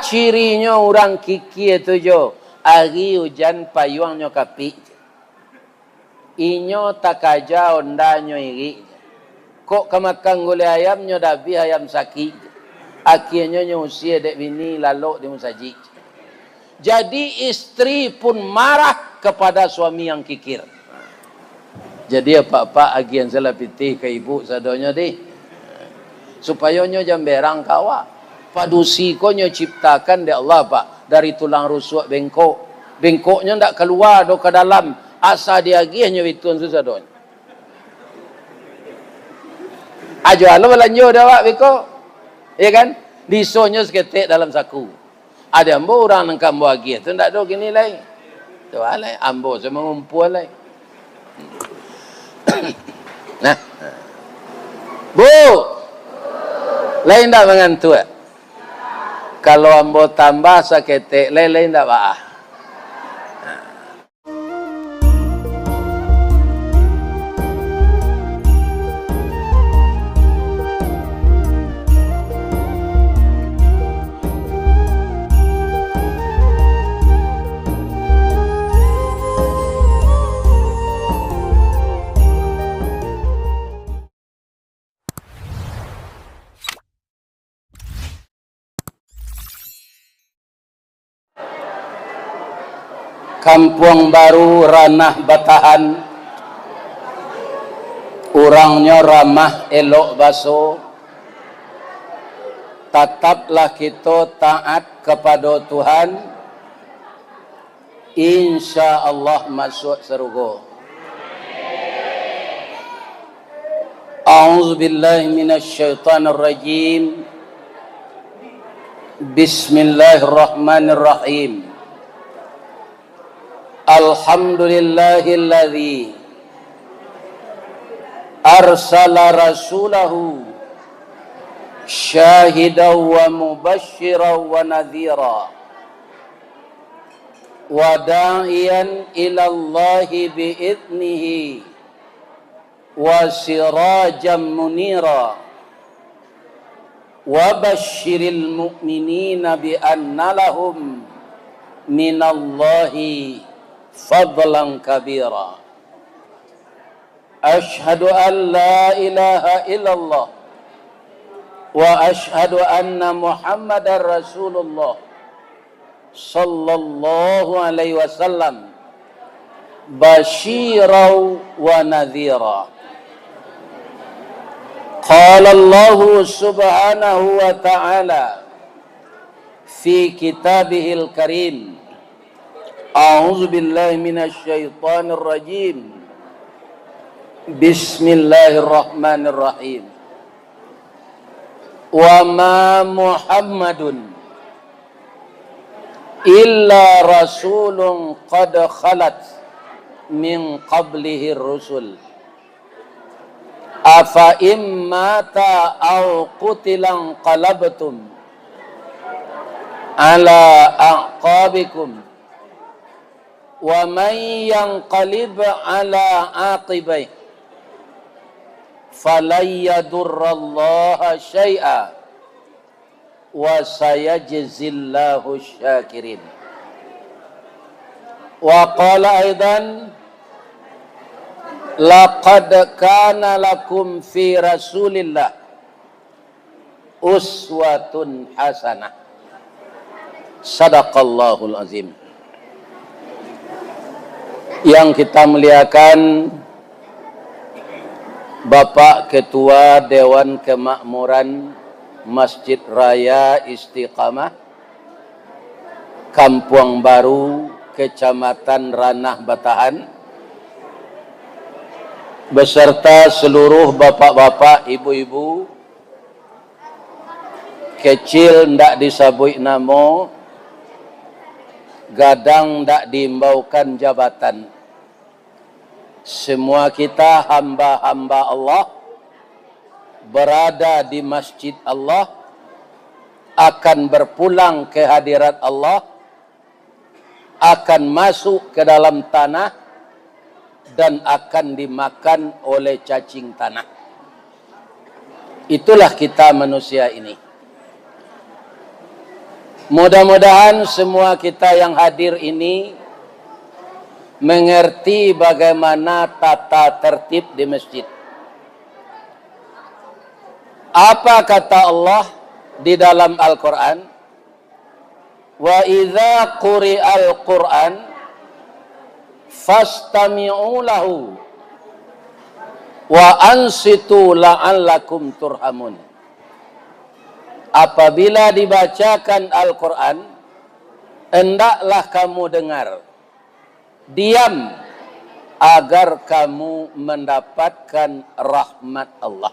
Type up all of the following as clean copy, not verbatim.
Cirinya orang kiki itu jo. Hari hujan payungnya kapi. Inyo takaja ondanyo iri. Kok kemakan gulai ayamnya dabi ayam sakit. Akhirnya nyusia dek bini lalu di musaji. Jadi istri pun marah kepada suami yang kikir. Jadi apa-apa agian salah pitih ke ibu sadonya deh. Supaya nyo jamberang kawa. Padusi ko nyo ciptakan de Allah pak. Dari tulang rusuk bengkok. Bengkoknya ndak keluar do ke dalam. Asa dia agian nyo itun susadonya. Ajo alo belanjo dah pak bengkok. Ya kan? Disonyo seketik dalam saku. Ada ambo orang nang kambo agian tu ndak do gini lai. Tu alai ambo semua ngumpul lai. Nah. Bu. Lain tak mengantu. Kalau ambo tambah saketek, lain tak pak. Kampung Baru Ranah Batahan. Orangnya ramah elok baso. Tetaplah kita taat kepada Tuhan. Insya Allah masuk surga. A'udzubillahi minasyaitonirrajim. Bismillahirrahmanirrahim. Alhamdulillahilladzi arsala rasulahu syahidan wa mubasysyiran wa nadhira wa da'iyan ila Allahi bi'idnihi wa sirajan munira wa basyiril mu'minina bi anna lahum minallahi fadlan kabira. Ashhadu an la ilaha illallah wa ashhadu anna Muhammadar Rasulullah sallallahu alaihi wasallam basyiran wa nadhira. Qala Allah subhanahu wa ta'ala fi kitabihil karim. A'udzu billahi minasyaitonir rajim. Bismillahirrahmanirrahim. Wa ma Muhammadun illa rasulun qad khalat min qablihi rusul. Afa immata aw qutilan qalabtum ala aqabikum. Wa man yanqalib ala aqibai falan yadurrallaha syai'a wa sayajzillahu syakirin. Wa qala aidan laqad kana lakum fi rasulillah uswatun hasanah. Sadaqallahul azim. Yang kita muliakan Bapak Ketua Dewan Kemakmuran Masjid Raya Istiqamah Kampung Baru Kecamatan Ranah Batahan beserta seluruh bapak-bapak, ibu-ibu, kecil ndak disabui namo, gadang ndak diimbaukan jabatan. Semua kita hamba-hamba Allah berada di masjid Allah, akan berpulang ke hadirat Allah, akan masuk ke dalam tanah dan akan dimakan oleh cacing tanah. Itulah kita manusia ini. Mudah-mudahan semua kita yang hadir ini mengerti bagaimana tata tertib di masjid. Apa kata Allah di dalam Al-Quran? Wa idza quri'al Qur'an fastami'u lahu wa ansitu la'allakum turhamun. Apabila dibacakan Al-Quran, hendaklah kamu dengar, diam, agar kamu mendapatkan rahmat Allah.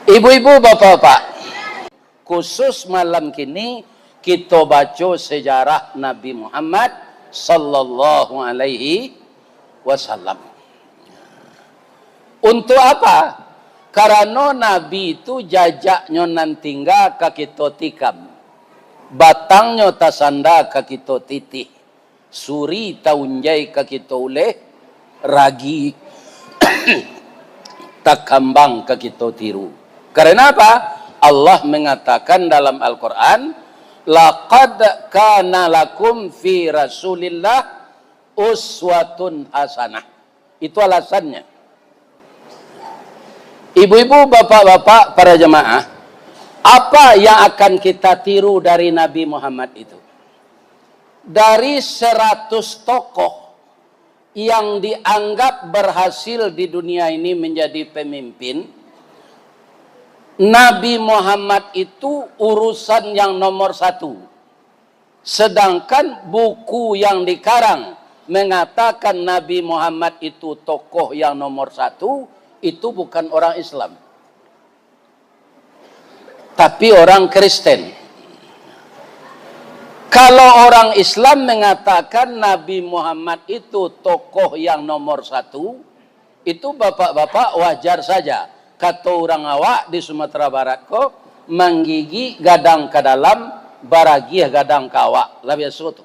Ibu-ibu, bapak-bapak, khusus malam kini kita baca sejarah Nabi Muhammad sallallahu alaihi wasallam. Untuk apa? Karena Nabi itu jajaknya nantingga ka kita tikam, batangnya tasanda ka kita titih, suri taunjai ka kita uleh, ragi takambang ka kita tiru. Karena apa? Allah mengatakan dalam Al-Quran, laqad kana lakum fi Rasulillah uswatun hasanah. Itu alasannya. Ibu-ibu, bapak-bapak, para jemaah, apa yang akan kita tiru dari Nabi Muhammad itu? Dari 100 tokoh yang dianggap berhasil di dunia ini menjadi pemimpin, Nabi Muhammad itu urusan yang nomor 1. Sedangkan buku yang dikarang mengatakan Nabi Muhammad itu tokoh yang nomor 1, itu bukan orang Islam, tapi orang Kristen. Kalau orang Islam mengatakan Nabi Muhammad itu tokoh yang nomor 1, itu bapak-bapak wajar saja. Kata orang awak di Sumatera Barat kok, menggigi gadang ke dalam, baragiah gadang ke awak. Lah biasa itu.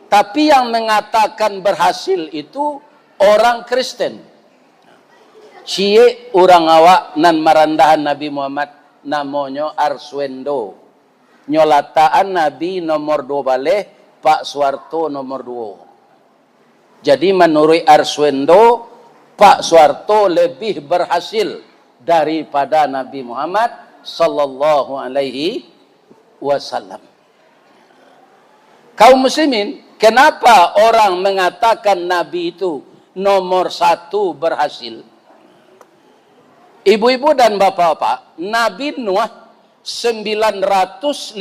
Tapi yang mengatakan berhasil itu orang Kristen. Cie orang awak nan marandahan Nabi Muhammad namanya Arswendo. Nyolataan Nabi nomor 2 balik, Pak Soeharto nomor 2. Jadi menurut Arswendo, Pak Soeharto lebih berhasil daripada Nabi Muhammad sallallahu alaihi wasallam. Kaum muslimin, kenapa orang mengatakan Nabi itu nomor 1 berhasil? Ibu-ibu dan bapak-bapak, Nabi Nuh 950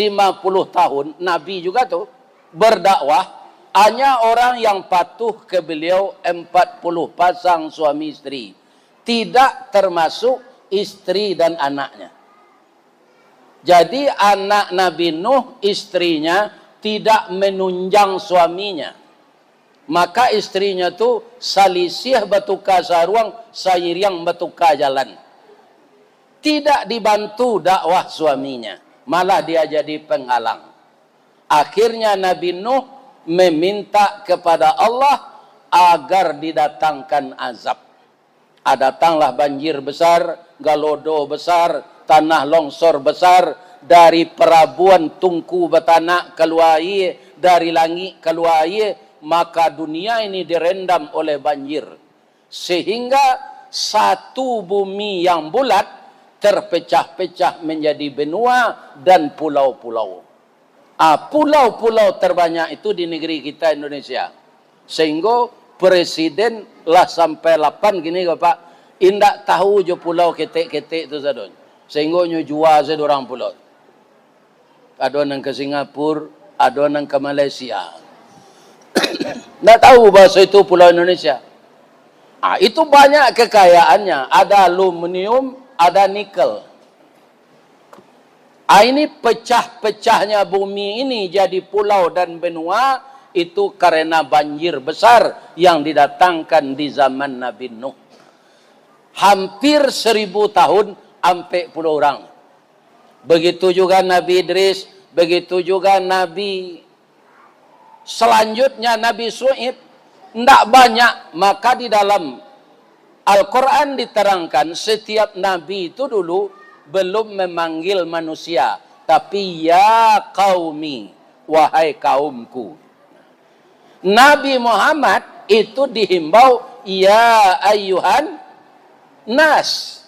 tahun, Nabi juga tuh, berdakwah, hanya orang yang patuh ke beliau 40 pasang suami istri. Tidak termasuk istri dan anaknya. Jadi anak Nabi Nuh, istrinya tidak menunjang suaminya. Maka istrinya tuh salisih batuka saruang, sayiriang batuka jalan. Tidak dibantu dakwah suaminya, malah dia jadi penghalang. Akhirnya Nabi Nuh meminta kepada Allah agar didatangkan azab. Datanglah banjir besar, galodo besar, tanah longsor besar, dari perabuan tungku betanak keluar air, dari langit keluar air, maka dunia ini direndam oleh banjir. Sehingga satu bumi yang bulat terpecah-pecah menjadi benua dan pulau-pulau. Pulau-pulau terbanyak itu di negeri kita Indonesia. Sehingga presiden lah sampai 8 gini Pak, indak tahu je pulau ketek-ketek itu sadon. Sehingga nyu jual sedorang pulau. Ada nang ke Singapura, ada nang ke Malaysia. Ndak tahu bahasa itu pulau Indonesia. Itu banyak kekayaannya, ada aluminium, ada nikel. Ini pecah-pecahnya bumi ini jadi pulau dan benua, itu karena banjir besar yang didatangkan di zaman Nabi Nuh. Hampir 1000 tahun sampai puluh orang. Begitu juga Nabi Idris, begitu juga Nabi selanjutnya Nabi Shu'aib. Tidak banyak, maka di dalam Al-Quran diterangkan setiap nabi itu dulu belum memanggil manusia, tapi ya qaumi, wahai kaumku. Nabi Muhammad itu dihimbau ya ayyuhan nas.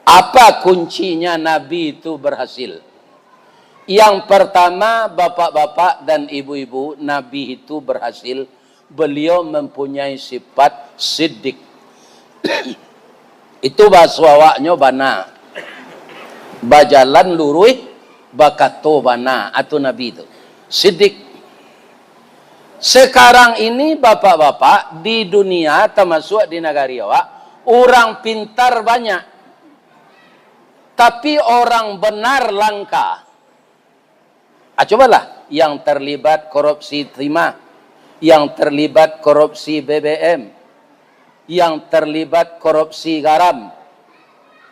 Apa kuncinya Nabi itu berhasil? Yang pertama, bapak-bapak dan ibu-ibu, Nabi itu berhasil. Beliau mempunyai sifat siddiq. Itu bahasa awaknya bana. Bajalan lurui, bakato bana. Atau Nabi itu. Siddiq. Sekarang ini bapak-bapak di dunia, termasuk di negara awak, orang pintar banyak. Tapi orang benar langka. Cobalah yang terlibat korupsi timah, yang terlibat korupsi BBM, yang terlibat korupsi garam.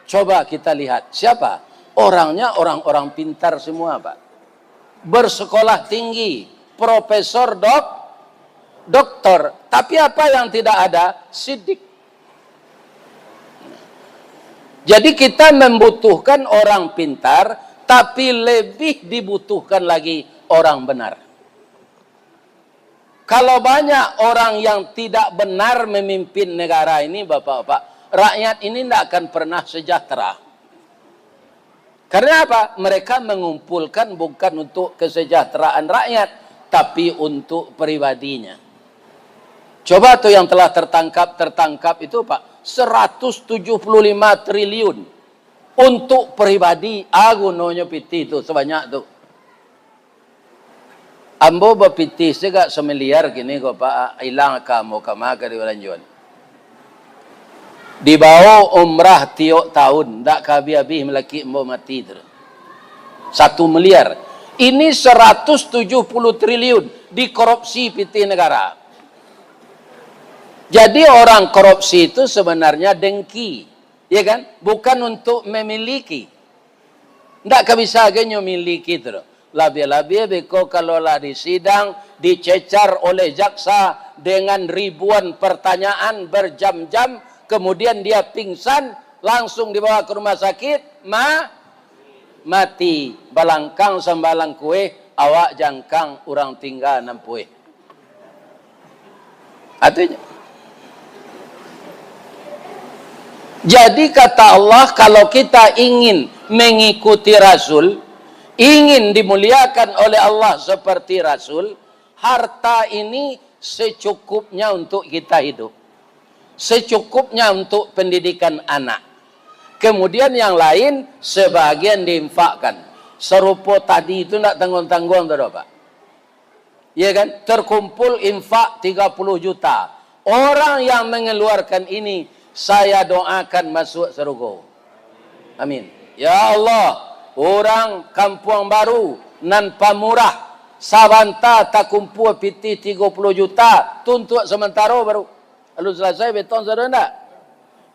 Coba kita lihat siapa? Orangnya orang-orang pintar semua, Pak. Bersekolah tinggi, profesor, doktor. Tapi apa yang tidak ada? Siddiq. Jadi kita membutuhkan orang pintar, tapi lebih dibutuhkan lagi orang benar. Kalau banyak orang yang tidak benar memimpin negara ini, bapak-bapak, rakyat ini tidak akan pernah sejahtera. Karena apa? Mereka mengumpulkan bukan untuk kesejahteraan rakyat, tapi untuk pribadinya. Coba tuh yang telah tertangkap itu, Pak, 175 triliun untuk pribadi. Agunonya piti itu sebanyak tuh. Ambo bapiti sega semiliar gini kok, Pak, hilang kamu kemaka di Walanjuan. Dibawa umrah tiok tahun, ndak kabi-abi melaki ambo mati itu. 1 miliar. Ini 170 triliun dikorupsi piti negara. Jadi orang korupsi itu sebenarnya dengki, ya kan? Bukan untuk memiliki. Ndak bisa genyo miliki itu. Lebih-lebih beko kalau lah di sidang dicecar oleh jaksa dengan ribuan pertanyaan berjam-jam, kemudian dia pingsan, langsung dibawa ke rumah sakit, mati. Balangkang sambalang kue, awak jangkang orang tinggal nampue. Artinya, jadi kata Allah, kalau kita ingin mengikuti Rasul, ingin dimuliakan oleh Allah seperti Rasul, harta ini secukupnya untuk kita hidup. Secukupnya untuk pendidikan anak. Kemudian yang lain sebagian diinfakkan. Serupa tadi itu tidak tanggung-tanggung, Pak. Ya kan? Terkumpul infak 30 juta. Orang yang mengeluarkan ini, saya doakan masuk surga. Amin. Ya Allah, orang Kampung Baru nan pamurah Sabanta tak kumpul piti 30 juta tuntut sementara baru. Lalu selesai beton sudah enggak?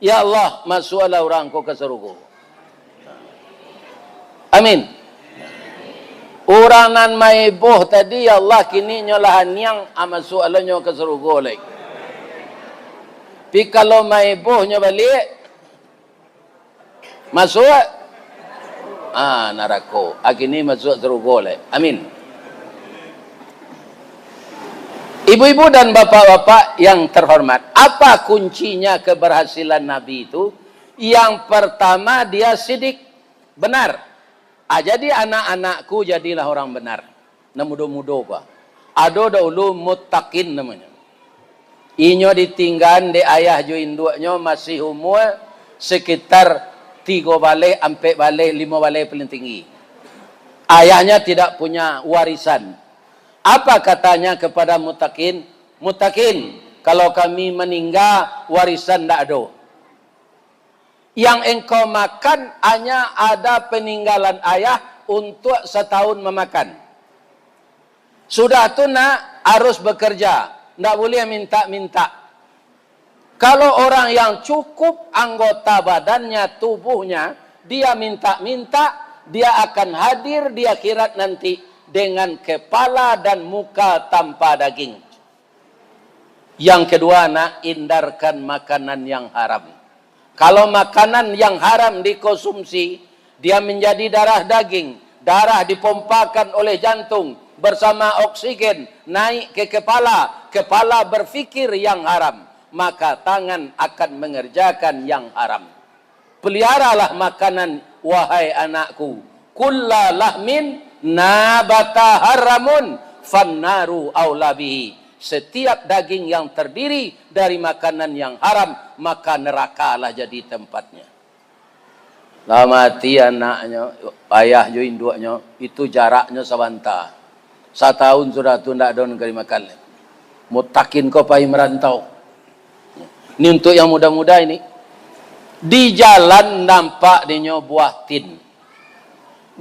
Ya Allah, masuklah orang kau ke surga. Amin. Orang nan maiboh tadi, ya Allah, kini nyolahan yang masuk alanya ke surga lagi. Tapi kalau maibohnya balik, masuk narako. Akhirnya masuk surga lagi. Amin. Ibu-ibu dan bapak-bapak yang terhormat, apa kuncinya keberhasilan Nabi itu? Yang pertama, dia sidik, benar. Jadi anak-anakku jadilah orang benar. Nah muda-muda Pak. Ada dahulu muttaqin namanya. Inyo ditinggal di ayah jo induknya masih umur sekitar 3 balai, 4 balai, 5 balai paling tinggi. Ayahnya tidak punya warisan. Apa katanya kepada muttaqin? Muttaqin, kalau kami meninggal warisan tidak ada. Yang engkau makan hanya ada peninggalan ayah untuk setahun memakan. Sudah tu nak harus bekerja. Tidak boleh minta-minta. Kalau orang yang cukup anggota badannya, tubuhnya, dia minta-minta, dia akan hadir di akhirat nanti dengan kepala dan muka tanpa daging. Yang kedua, nak hindarkan makanan yang haram. Kalau makanan yang haram dikonsumsi, dia menjadi darah daging. Darah dipompakan oleh jantung bersama oksigen naik ke kepala. Kepala berfikir yang haram. Maka tangan akan mengerjakan yang haram. Peliharalah makanan, wahai anakku. Kulla lahmin nabata haramun fannaru aula bihi. Setiap daging yang terdiri dari makanan yang haram, maka nerakalah jadi tempatnya. Lah mati anaknya, ayah jo induknya, itu jaraknya sabanta. 1 tahun sudah tu ndak ada negeri makan. Mutakin kau pai merantau. Ini untuk yang muda-muda ini. Di jalan nampak dinyo buah tin.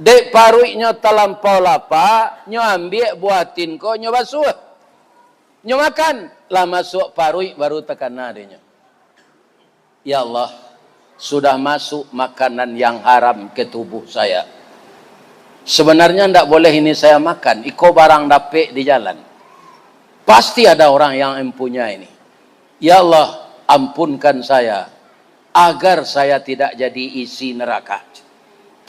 Dek paruiknya talampau lapa, nyo ambil buah tin ko nyo basuh. Nyo makan, lah masuk paruik baru tekana adanya. Ya Allah, sudah masuk makanan yang haram ke tubuh saya. Sebenarnya tidak boleh ini saya makan. Iko barang dapet di jalan. Pasti ada orang yang mempunyai ini. Ya Allah, ampunkan saya agar saya tidak jadi isi neraka.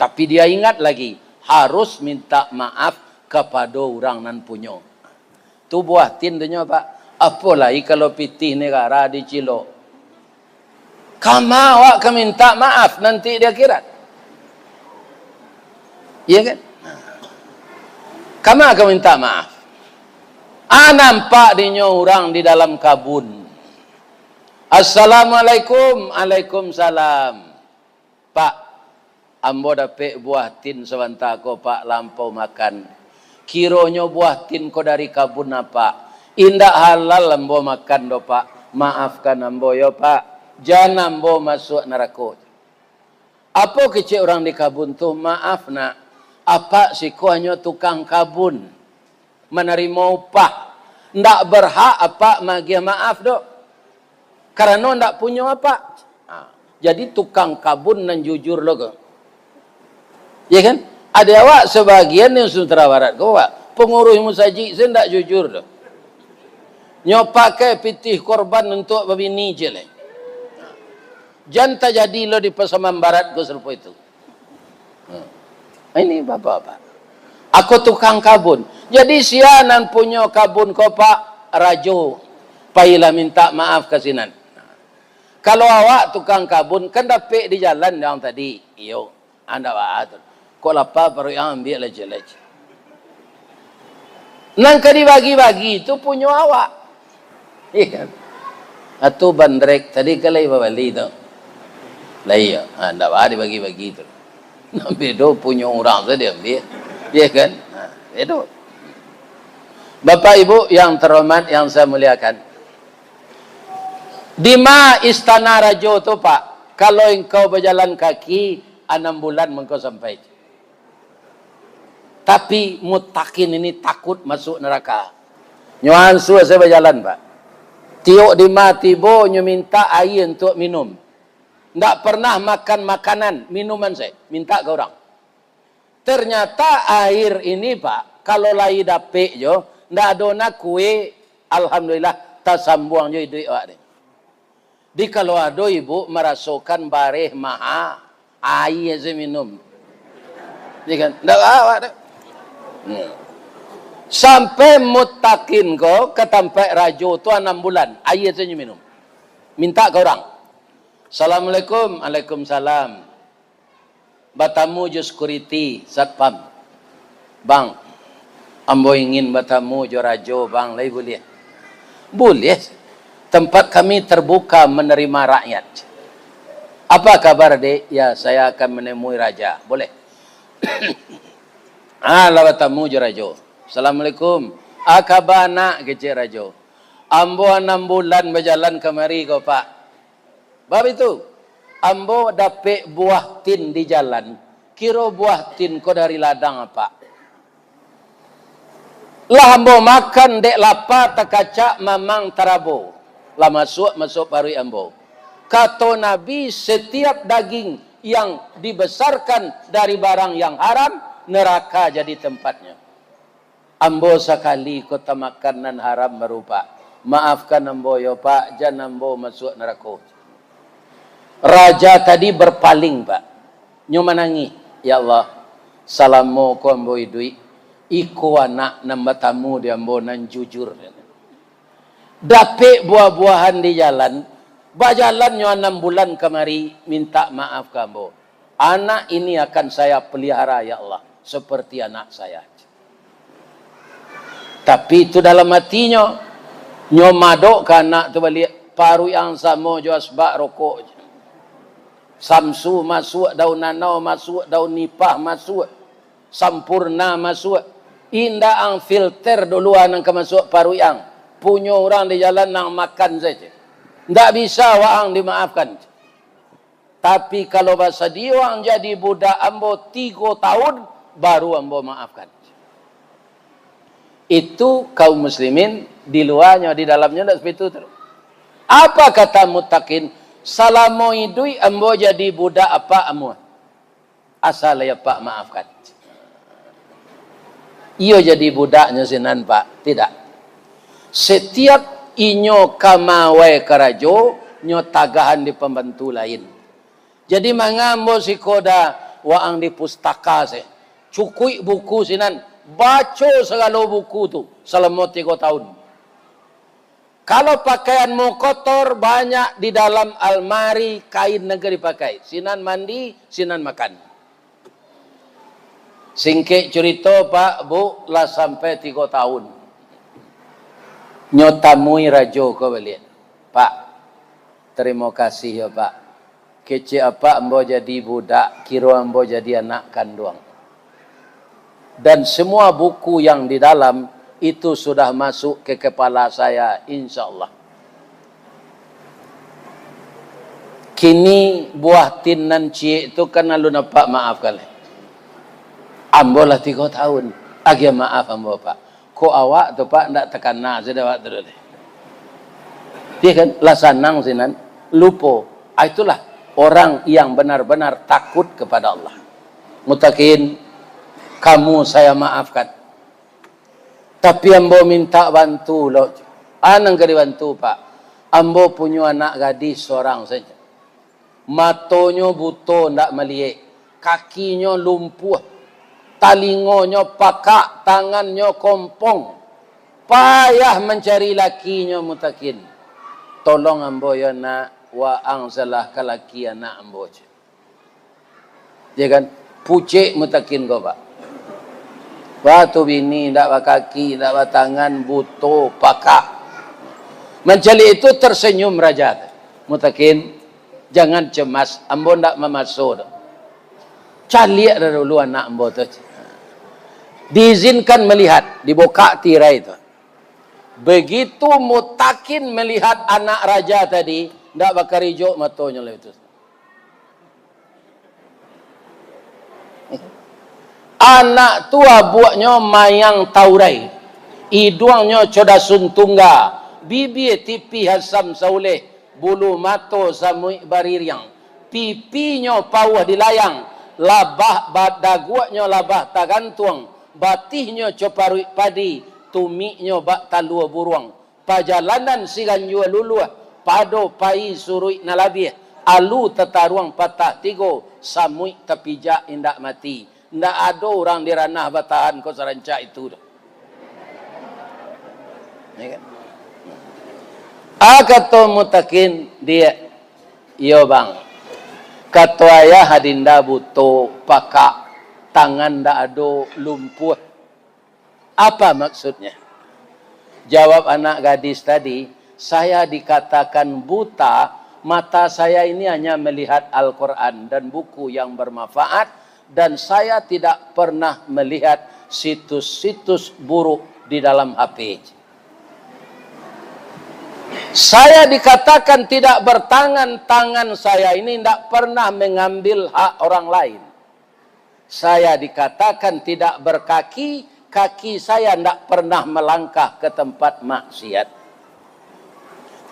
Tapi dia ingat lagi, harus minta maaf kepada orang nan punyo. Tu buah tin denyo Pak. Apalagi kalau pitih negara di Cilok. Kamu awak ke minta maaf nanti di akhirat. Iya kan? Kamu akan minta maaf. Nampak dinyo orang di dalam kabun. Assalamualaikum. Waalaikumsalam. Pak, ambo dapet buah tin sebentar ko Pak lampau makan. Kironyo buah tin ko dari kabun apa? Indak halal ambo makan do Pak. Maafkan ambo yo Pak. Jangan ambo masuk neraka. Apa kecil orang di kabun tu? Maaf nak. Apa si ko hanya tukang kabun. Menerima upah. Ndak berhak apa magi maaf do. Karena ndak punya apa. Jadi tukang kabun nan jujur lo ke. Ya kan? Ada awak sebagian yang Sumatera Barat kau awak pengurus musajid saya tidak jujur dah. Nyo pakai pitih korban untuk babini je le. Jangan jadi lo di Pasaman Barat kau serupa itu. Ini bapak-bapak. Aku tukang kabun. Jadi sianan punya kabun kau Pak Rajo. Pailah minta maaf kasinan. Kalau awak tukang kabun kan dapat di jalan yang tadi. Iyo, anda bahat. Kok lapar baru yang ambil aja. Nangka dibagi-bagi itu punya awak. Iya. Atau bandrek tadi kalai babali itu. Lah iya, anda bahat dibagi-bagi itu. Nampi itu punya orang saja diambil. Iya kan? Itu. Bapak Ibu yang terhormat yang saya muliakan. Di ma Istana Rajo tu Pak, kalau engkau berjalan kaki 6 bulan engkau sampai. Tapi mutakin ini takut masuk neraka. Nyuan suah saya berjalan Pak. Tiuk di mati bo nyu minta air untuk minum. Ndak pernah makan makanan, minuman saya. Minta ke orang. Ternyata air ini Pak, kalau lai dapet jo, ndak ada nak kue, alhamdulillah tasambung jo duit awak ni. Di kalau ada ibu merasukan bareh maha air saya minum. Dia kan, ndak awak dah. Sampai mutakin ko ke tempat rajo tu 6 bulan air saja minum. Minta ke orang. Assalamualaikum. Waalaikumsalam. Batamu jo security satpam. Bang, ambo ingin batamu jo rajo bang, lai boleh? Boleh. Tempat kami terbuka menerima rakyat. Apa kabar dek? Ya, saya akan menemui raja. Boleh. Lawat tamu je rajo. Assalamualaikum. Akabana kecil rajo. Ambo 6 bulan berjalan kemari kau Pak. Bab itu. Ambo dapet buah tin di jalan. Kira buah tin kau dari ladang apa? Lah ambo makan dek lapa takacak mamang tarabo. Lah masuk parui ambo. Kata Nabi setiap daging yang dibesarkan dari barang yang haram neraka jadi tempatnya. Ambo sekali kota makanan haram berupa. Maafkan ambo yo Pak, jangan ambo masuk neraka. Raja tadi berpaling, Pak. Nyo menangi, ya Allah, salamu ko ambo idui, iku anak nambah tamu di ambo nan jujur. Dapet buah-buahan di jalan, berjalan nyo 6 bulan kemari, minta maaf ke ambo. Anak ini akan saya pelihara, ya Allah, seperti anak saya. Tapi itu dalam hatinya, nyo madok ke anak tu balik, paru yang sama jo asbak rokok. Samsu masuk, daun nanau masuk, daun nipah masuk, sampurna masuk. Indah ang filter duluan yang kemasuk paru yang. Punya orang di jalan nang makan saja. Tidak bisa waang dimaafkan. Tapi kalau bahasa dia orang jadi budak ambo 3 tahun, baru ambo maafkan. Itu kaum muslimin di luarnya, di dalamnya tidak seperti itu. Apa kata mutakin? Salamu idui ambo jadi budak apa amu? Asal ya Pak maafkan. Iyo jadi budaknya sinan Pak. Tidak. Setiap inyo kamawai karajo, nyo tagahan di pembantu lain. Jadi mangambo si koda waang di pustaka se. Cukui buku sinan. Baca segala buku tu selama 3 tahun. Kalau pakaianmu kotor, banyak di dalam almari kain negeri pakai. Sinan mandi, sinan makan. Singkik cerita Pak, Bu, lah sampai 3 tahun. Nyotamui rajo kau balik. Pak, terima kasih ya Pak. Kece apa ambo jadi budak, kira ambo jadi anak kandung. Dan semua buku yang di dalam itu sudah masuk ke kepala saya, insya Allah. Kini buah tinan cie itu kan lalu nampak maaf kali. Ambo lah 3 tahun. Agi maaf ambo Pak. Ko awak tu Pak ndak tekan nak sudah awak terus. Dia kan lah sanang sinan lupo. Itulah orang yang benar-benar takut kepada Allah. Mutakin kamu saya maafkan. Tapi ambo minta bantu loh. Anang ke dibantu Pak. Ambo punya anak gadis seorang saja. Matonyo buto ndak melihat. Kakinya lumpuh. Talingonyo pakak, tangannya kompong. Payah mencari lakinya mutakin. Tolong ambo ya nak waang salah kalaki anak ambo. Dia kan pucik mutakin go Pak. Batu bini, tak kaki, tak tangan, buto, pakak. Mencari itu tersenyum raja. Mutakin, jangan cemas. Ambo tak memasuk. Caliak dulu anak ambo tu. Diizinkan melihat, dibuka tirai itu. Begitu mutakin melihat anak raja tadi, tak bakar hijau matonya lah itu. Anak tua buatnya mayang taurai. Hidungnya coda suntungga. Bibi tipi hasam sauleh. Bulu mato samui baririang. Pipinya pawah dilayang. Labah daguaknya labah tagantuang. Batihnya coparui padi. Tumiknya bak talua buruang. Pajalanan sigan jua luluah. Pado pai surui nalabih. Alu tetaruang patah tigo. Samui tapijak indak mati. Tidak ada orang di ranah batahan kau serancak itu. Ya kan? Kata mutakin dia, yo bang, kata ayah hadinda buto pakak, tangan ndak ada lumpuh. Apa maksudnya? Jawab anak gadis tadi, saya dikatakan buta, mata saya ini hanya melihat Al-Quran dan buku yang bermanfaat. Dan saya tidak pernah melihat situs-situs buruk di dalam HP. Saya dikatakan tidak bertangan, tangan saya ini tidak pernah mengambil hak orang lain. Saya dikatakan tidak berkaki, kaki saya tidak pernah melangkah ke tempat maksiat.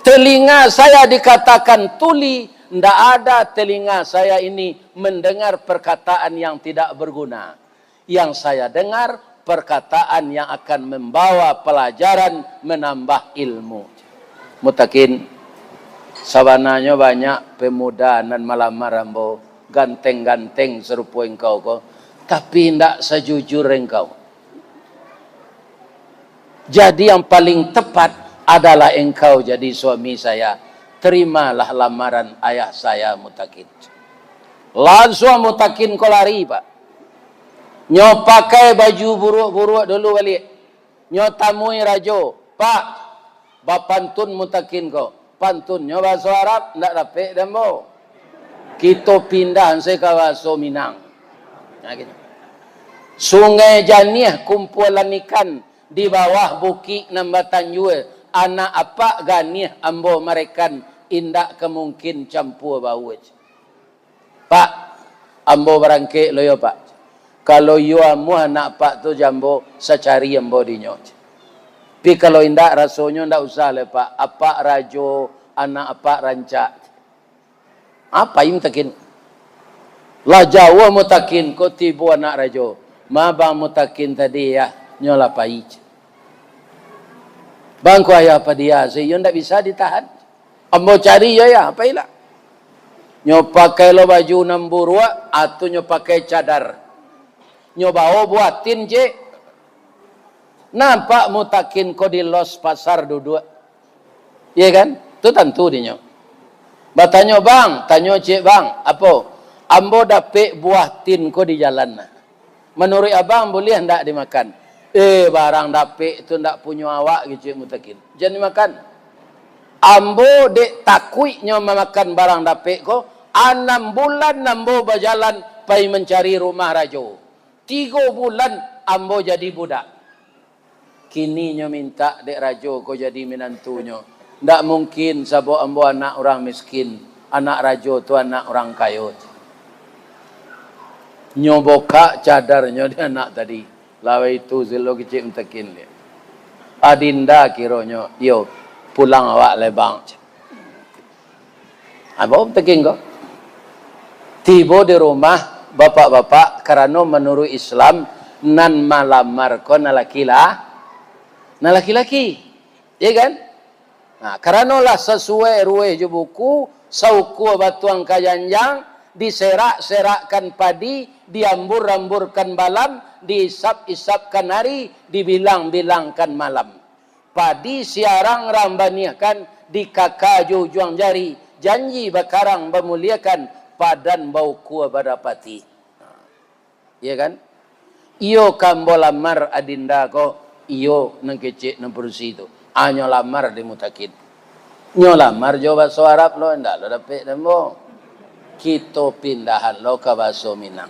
Telinga saya dikatakan tuli. Tidak ada telinga saya ini mendengar perkataan yang tidak berguna. Yang saya dengar perkataan yang akan membawa pelajaran, menambah ilmu. Mutakin, Sabananya banyak pemuda nan malamar ambo ganteng-ganteng serupa engkau ko, tapi tidak sejujur engkau. Jadi yang paling tepat adalah engkau jadi suami saya. Terimalah lamaran ayah saya Mutakin. Langsung Mutakin ko lari pak. Nyo pakai baju buruk-buruk dulu balik. Nyo tamui rajo. Pak, bapantun Mutakin ko. Pantun nyo bahasa Arab ndak dapat dembo. Kita pindah saya ke bahasa Minang. Nah, gitu. Sungai Janiah kumpulan ikan di bawah bukit Nambatan Jue. Anak apa ganiah ambo merekan indak kemungkin campur bau. Pak, ambo berangke lo yo pak. Kalau yo amu anak pak tu jambo secari ambo dinyo. Tapi kalau indak rasonyo ndak usah le pak. Apa rajo anak apa rancak. Apa yang Mutakin? Lah Jawa Mutakin ko tibu anak rajo. Ma bang Mutakin tadi ya nyola pai. Bang ko ayah apa dia? Saya ndak bisa ditahan. Ambo cari ya apa ilah? Nyo pakai lo baju namburua atau nyo pakai cadar. Nyo bawa buatin je. Nampak Mutakin ko di los pasar duduk. Iya kan? Itu tentu dia. Batanya bang, tanya cik bang, apa? Ambo dapet buah tin ko di jalan. Menurut abang boleh hendak dimakan? Barang dapet itu hendak punya awak gitu Mutakin. Jangan dimakan. Ambo dek takuinya memakan barang dapet ko. 6 bulan ambo berjalan pergi mencari rumah rajo. 3 bulan ambo jadi budak. Kini nyo minta dek rajo ko jadi menantunya. Ndak mungkin sabok ambo anak orang miskin. Anak rajo tu anak orang kaya. Nyo boka cadarnya dia anak tadi. Lawa itu zelo kecil Mutakin dia. Adinda kironyo. Yo pulang awak lebang. Apa Mutakin ko? Tiba di rumah bapak-bapak karena menurut Islam nan malamar ko na laki-laki. Ya kan? Nah, karena lah sesuai ruwe je buku, sauku batuang kajanjang, diserak-serakkan padi, diambur-amburkan balam, diisap-isapkan hari, dibilang-bilangkan malam. Padi siarang rambaniakan, dikakaju juang jari, janji bakarang memuliakan, padan bau kuah badapati. Iya kan? Iyo kambo lamar adinda ko, iyo nang kecik nang perusi itu. Anyo lamar di Mutakin. Nyo lamar jo bahasa Arab lo ndak lo dapet dembo. Kita pindahan lo ke bahasa Minang.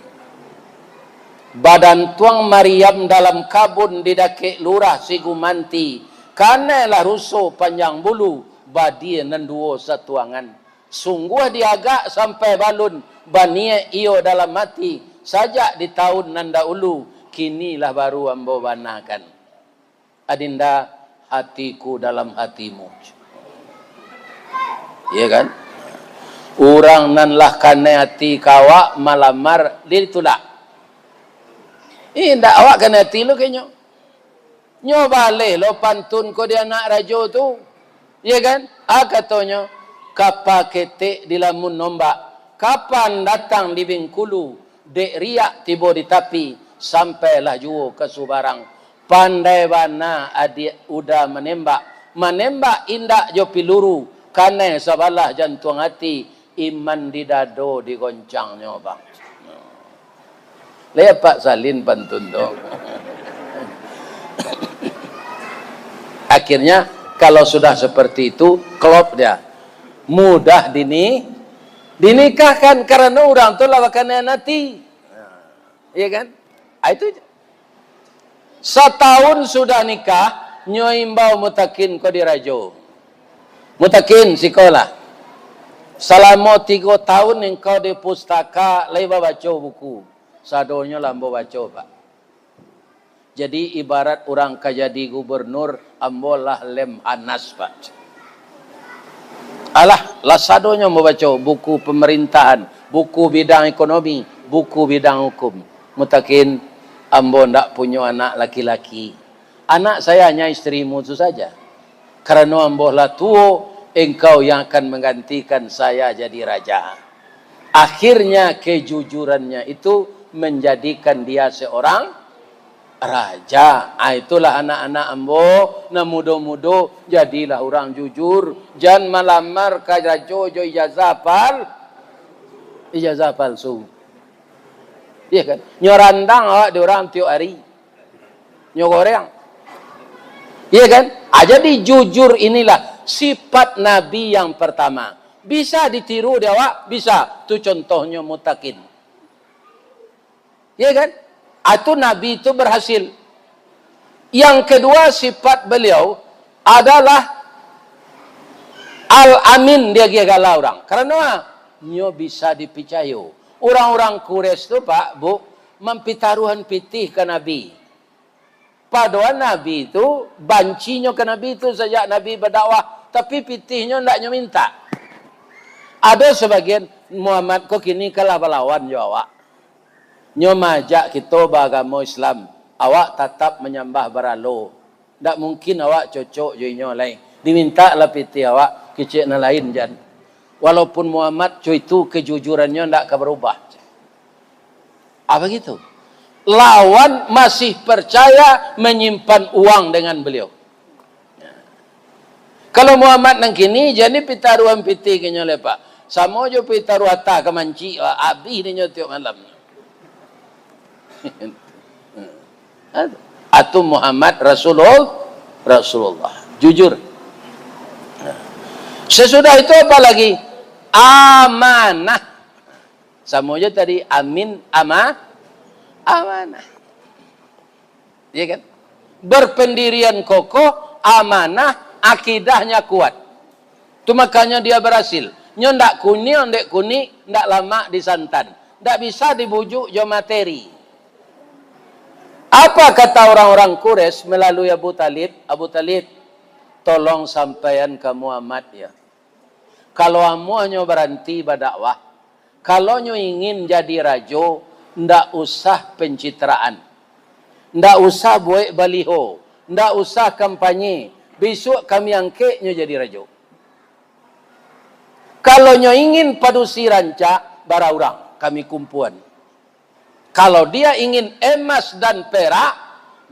Badan tuang Maryam dalam kabun didake lurah Sigumanti. Kanelah rusuh panjang bulu badie nanduo satuangan. Sungguh diagak sampai balun banie iyo dalam mati sajak di tahun nanda ulu kinilah baru ambo banakan. Adinda hatiku dalam hatimu. Iya kan? Orang nan lah kane hati kawa malamar ditulak. Ndak awak kane hati lo kenyo. Nyo balik lo pantun ko dia anak rajo tu. Iya kan? Katanya kapa ketek di lamun nombak. Kapan datang di Bengkulu, dek riak tiba di tapi, sampailah juo ke Subarang. Pandai bana adik udah menembak. Menembak indak jo piluru, kane sabalah jantung hati, iman di dado digoncangnya bang. Lihat Pak Salin pantun dong. Akhirnya kalau sudah seperti itu, klop dia. Mudah dinikahkan karena orang tu lawakan nanti. Iya kan? Itu setahun sudah nikah, nyoimbau Mutakin ko dirajo. Mutakin sekolah. Selama 3 tahun engkau di pustaka leba baca buku. Sadonya lambo baca pak. Jadi ibarat orang kajadi gubernur, ambolah lem anas pak. Alah, lasadonya membaca buku pemerintahan, buku bidang ekonomi, buku bidang hukum. Mutakin ambo ndak punya anak laki-laki. Anak saya hanya istrimu itu saja. Karena ambo lah tuo, engkau yang akan menggantikan saya jadi raja. Akhirnya kejujurannya itu menjadikan dia seorang raja. Itulah anak-anak ambo, na mudo-mudo jadilah orang jujur. Jangan malamar ka rajo jo ijazah palsu. Iya kan? Nyorandang awak di orang tiap hari. Nyogoreng. Iya kan? Jadi jujur inilah sifat Nabi yang pertama. Bisa ditiru dia awak? Bisa. Itu contohnya mutakin. Iya kan? Itu Nabi itu berhasil. Yang kedua sifat beliau adalah al-amin, dia gala orang. Karena nyo bisa dipercaya. Orang-orang Quraisy itu Pak, Bu, mempitaruhan pitih ke Nabi. Padahal Nabi itu bancinya ke Nabi itu sejak Nabi berdakwah, tapi pitihnya tidak minta. Ada sebagian Muhammad kok kini kalah balawan Jawa. Nyo majak kita beragama Islam, awak tetap menyembah beralo. Tak mungkin awak cocok joinyo lain. Diminta lah pitih awak kecik na lain jan. Walaupun Muhammad itu kejujurannya tidak berubah. Apa gitu? Lawan masih percaya menyimpan uang dengan beliau. Kalau Muhammad nang kini jadi pitaruan pitih kenyo lepak. Sama jo pitaru hatta kemanci abih ni tiap malam. Atau Muhammad Rasulullah jujur. Sesudah itu apa lagi? Amanah. Sama aja tadi amin, amanah. Iya kan? Berpendirian kokoh, amanah, akidahnya kuat. Itu makanya dia berhasil. Nyo ndak kuni, ndak lama disantan. Ndak bisa dibujuk jo materi. Apa kata orang-orang Quraisy melalui Abu Talib? Abu Talib, tolong sampaikan ke Muhammad ya. Kalau amu hanya berhenti berdakwah, kalau nyo ingin jadi rajo, ndak usah pencitraan, ndak usah buat baliho, ndak usah kampanye. Besok kami angkat nyo jadi rajo. Kalau nyo ingin padusi rancak, bara orang kami kumpuan. Kalau dia ingin emas dan perak,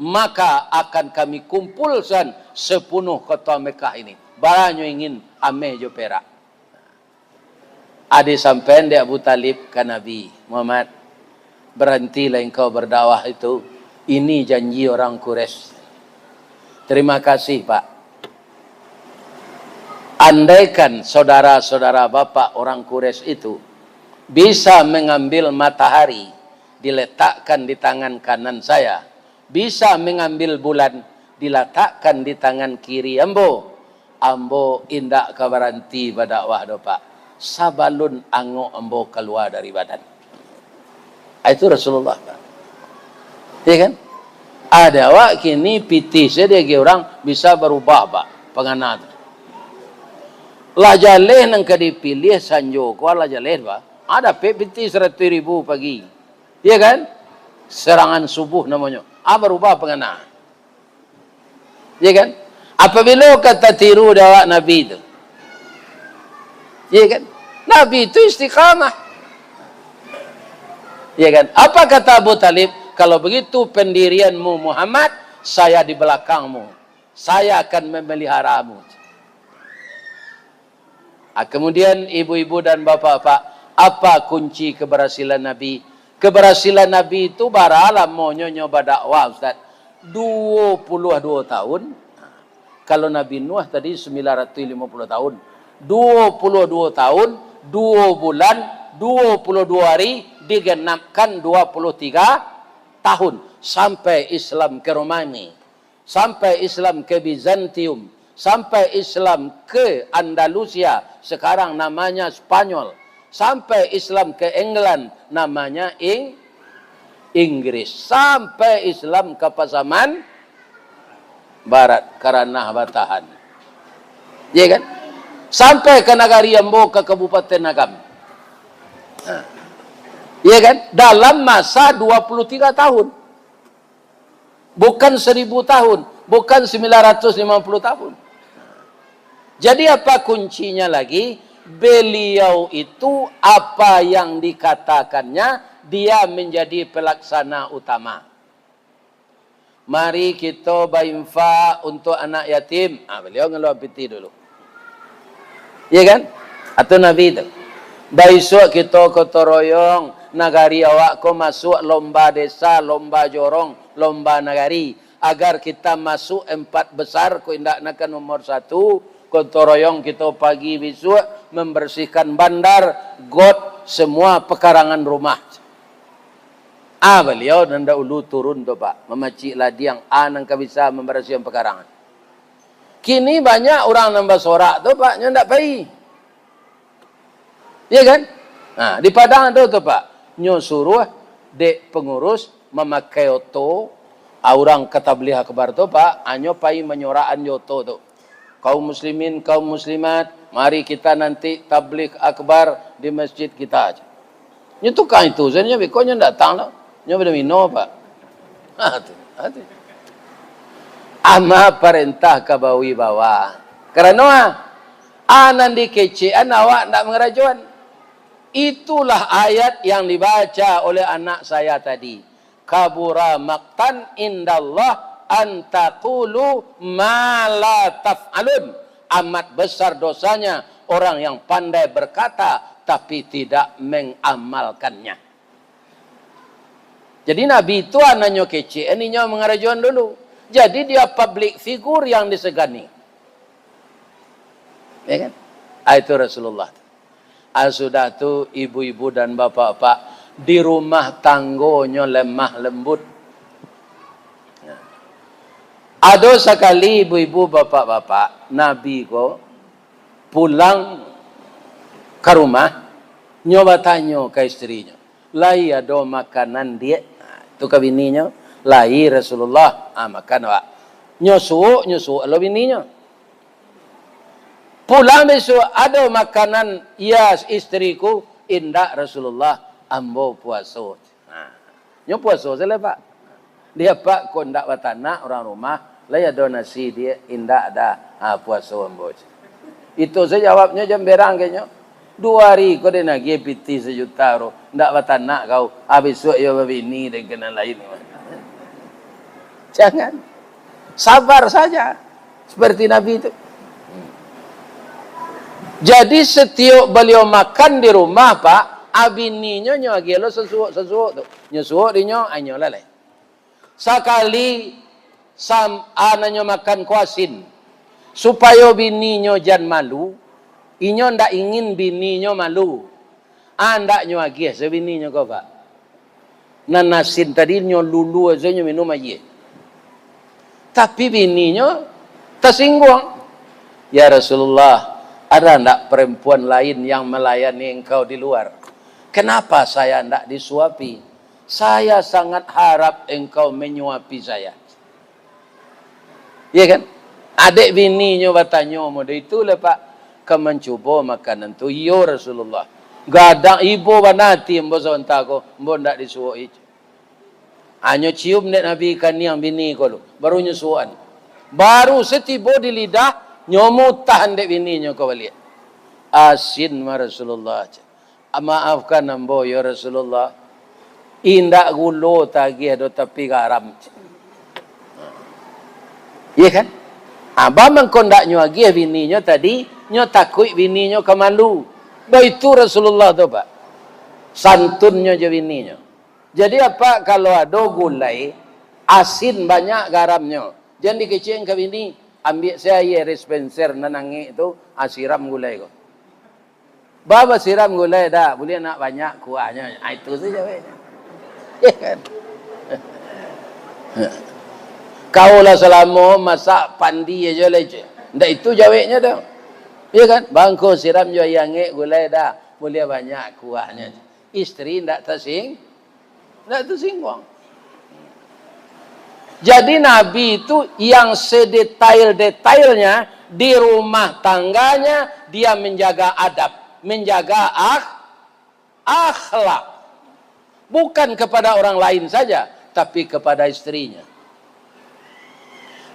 maka akan kami kumpulkan 10 kota Mekah ini. Bara nyo ingin ame jo perak. Ada sampai di Abu Talib ke Nabi Muhammad, berhentilah engkau berdakwah itu. Ini janji orang Quraisy. Terima kasih Pak. Andaikan saudara-saudara Bapak orang Quraisy itu bisa mengambil matahari, diletakkan di tangan kanan saya, bisa mengambil bulan, diletakkan di tangan kiri ambo indak kabaranti berdakwah do Pak. Sabalun angok ambo keluar dari badan. Itu Rasulullah Pak. Ya kan? Ada awak kini pitih saja orang bisa berubah Pak. Penganat. Lajaleh nang kadipilih sanjo ko lajaleh Pak. Ada pitih 100.000 pagi. Ya kan? Serangan subuh namanya. Berubah penganat. Ya kan? Apabila kata tiru dawak Nabi itu. Ya kan? Nabi itu istiqamah. Ya kan? Apa kata Abu Talib? Kalau begitu pendirianmu Muhammad, saya di belakangmu. Saya akan memeliharamu. Kemudian ibu-ibu dan bapak-bapak, apa kunci keberhasilan Nabi? Keberhasilan Nabi itu baralah mau nyoba dakwah Ustaz. 22 tahun. Kalau Nabi Nuh tadi 950 tahun. 22 tahun, 2 bulan, 22 hari, digenapkan 23 tahun. Sampai Islam ke Romawi, sampai Islam ke Bizantium, sampai Islam ke Andalusia, sekarang namanya Spanyol, sampai Islam ke England, namanya Inggris, sampai Islam ke Pasaman Barat, karena Batahan. Ya kan? Sampai ke Nagari Ambo, ke Kabupaten Agam. Ya kan? Dalam masa 23 tahun. Bukan 1000 tahun. Bukan 950 tahun. Jadi apa kuncinya lagi? Beliau itu apa yang dikatakannya, dia menjadi pelaksana utama. Mari kita berinfak untuk anak yatim. Beliau ngeluar piti dulu. Ya kan? Atau Nabi itu. Besok kita gotong royong, nagari awak ko masuk lomba desa, lomba jorong, lomba nagari. Agar kita masuk 4 besar, ko indak nak nomor 1. Gotong royong kita pagi besok membersihkan bandar, got semua pekarangan rumah. Beliau nanda ulu turun tu Pak, memacik ladiang nang bisa membersihkan pekarangan. Kini banyak orang nambah sorak tu Pak, nyo ndak pai. Ya kan? Di Padang tu Pak, nyo suruh dek pengurus memakai oto, orang katablih akbar tu Pak, nyo pai menyoraan yoto tu. Kaum muslimin, kaum muslimat, mari kita nanti tabligh akbar di masjid kita aja. Nyo tukang itu, sebenarnya bekonya datang lah. Nyo pada mino Pak. Hati. Ama perintah kabawi bawa. Karena anan dikecean awak ndak mengerajuan. Itulah ayat yang dibaca oleh anak saya tadi. Kabura maqtan indallah antaqulu ma la taf'alun. Amat besar dosanya orang yang pandai berkata tapi tidak mengamalkannya. Jadi Nabi itu anaknya kece, ininya mengarajuan dulu. Jadi dia public figure yang disegani. Ya kan? Itu Rasulullah. Sudah tu ibu-ibu dan bapak-bapak di rumah tanggonya lemah lembut. Ada sekali ibu-ibu bapak-bapak, Nabi ko pulang ke rumah, nyoba tanya ke istrinya, lai ada makanan dia, tu ke bininya, lai Rasulullah, makan wak. Nyusu lo bininya. Pulang besok ada makanan, ya istriku, indak Rasulullah, ambo puasa. Nyo puasa saja Pak. Dia Pak kau ndak watana orang rumah, lai ada nasi dia, indak ada puasa ambo. Itu saya jawabnya jam berang kayaknya. 2 hari kau dia nagi piti 1 juta ro, ndak watana kau, besok ya bini dan kena lain. Jangan. Sabar saja. Seperti Nabi itu. Jadi setiap beliau makan di rumah Pak, abininya nyo agelo sesuatu tu. Nyo suuk dinyo anyo lalai. Sekali anaknya makan kuasin supaya bininya jangan malu, inyo ndak ingin bininya malu. Ndak nyo agi sebininya kau Pak. Nanasin tadi nyo lulu aja nyo minum aja. Tapi bininya tersinggung. Ya Rasulullah, ada ndak perempuan lain yang melayani engkau di luar? Kenapa saya ndak disuapi? Saya sangat harap engkau menyuapi saya. Iya kan? Adik bininya bertanya, mode itulah Pak, kau mencoba makanan tu. Ya Rasulullah. Gadang ibu banati mbo sontako, mbo ndak disuap itu. Hanya cium nek Nabi ikan yang bini ko lu, baru nyusuan. Baru setiba di lidah, nyomutah dek bininya kau balik. Asin ma Rasulullah. Maafkan ambo ya Rasulullah. Indak gulo tagi ada tapi garam. Iya kan? Abang mengkondak nyuagi bininya tadi, nyo takut bininya kemalu. Itu Rasulullah tu Pak. Santunnya je bininya. Jadi apa kalau ada gulai, asin banyak garamnya. Jangan dikecilin ke bini, ambil saya dispenser nanangi itu, siram gulai kok. Baba siram gulai dah, boleh nak banyak kuahnya. Itu saja wehnya. Ya kan? Kau lah selama masak pandi aja leje. Ndak itu jawabnya dah. Ya kan? Bangko siram jo yang gulai dah, boleh banyak kuahnya. Istri ndak tersinggung. Jadi Nabi itu yang sedetail-detailnya di rumah tangganya dia menjaga adab, menjaga akhlak. Bukan kepada orang lain saja, tapi kepada istrinya.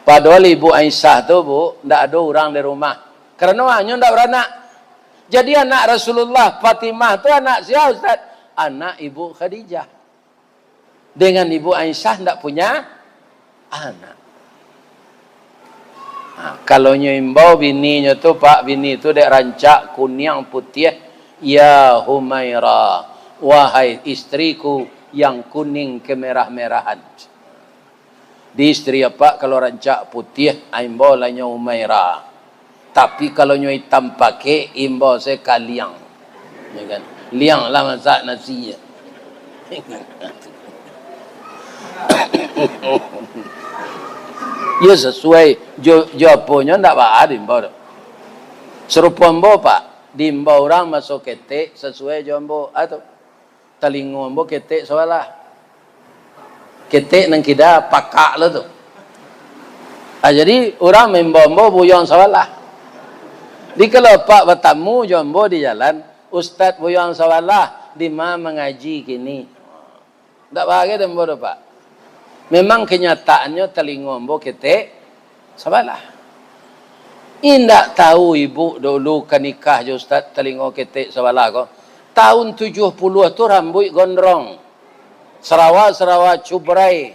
Padahal Ibu Aisyah tu Bu, tidak ada orang di rumah. Karena hanya ndak beranak. Jadi anak Rasulullah Fatimah itu anak siapa Ustaz? Anak ibu Khadijah. Dengan ibu Aisyah ndak punya anak. Nah, kalau nyimbau bininya tu Pak, bini tu dek rancak kuning putih, ya Humaira, wahai istriku yang kuning kemerah-merahan. Di istri apa kalau rancak putih, imbau lahnya Humaira. Tapi kalau nyo hitam pakai, imbau saya kaliang. Ya kan? Liang lah masak nasinya. Ya sesuai jawabannya ndak apa dimbau. Serupa mbo Pak, dimbau orang masuk ketek sesuai jawab atau telingo mbo ketek salah. Ketek nang kida pakak lah tu. Jadi orang membawa buyang salah. Di kalau Pak bertamu jombo di jalan, Ustaz buyang salah di mana mengaji kini. Tak bahagia dan bodoh Pak. Memang kenyataannya telingombo ketek sabalah. Indak tahu ibu dulu kenikah je Ustaz telingo ketek sabalah kok. Tahun 70 tu rambut gondrong. Sarawak cubrai.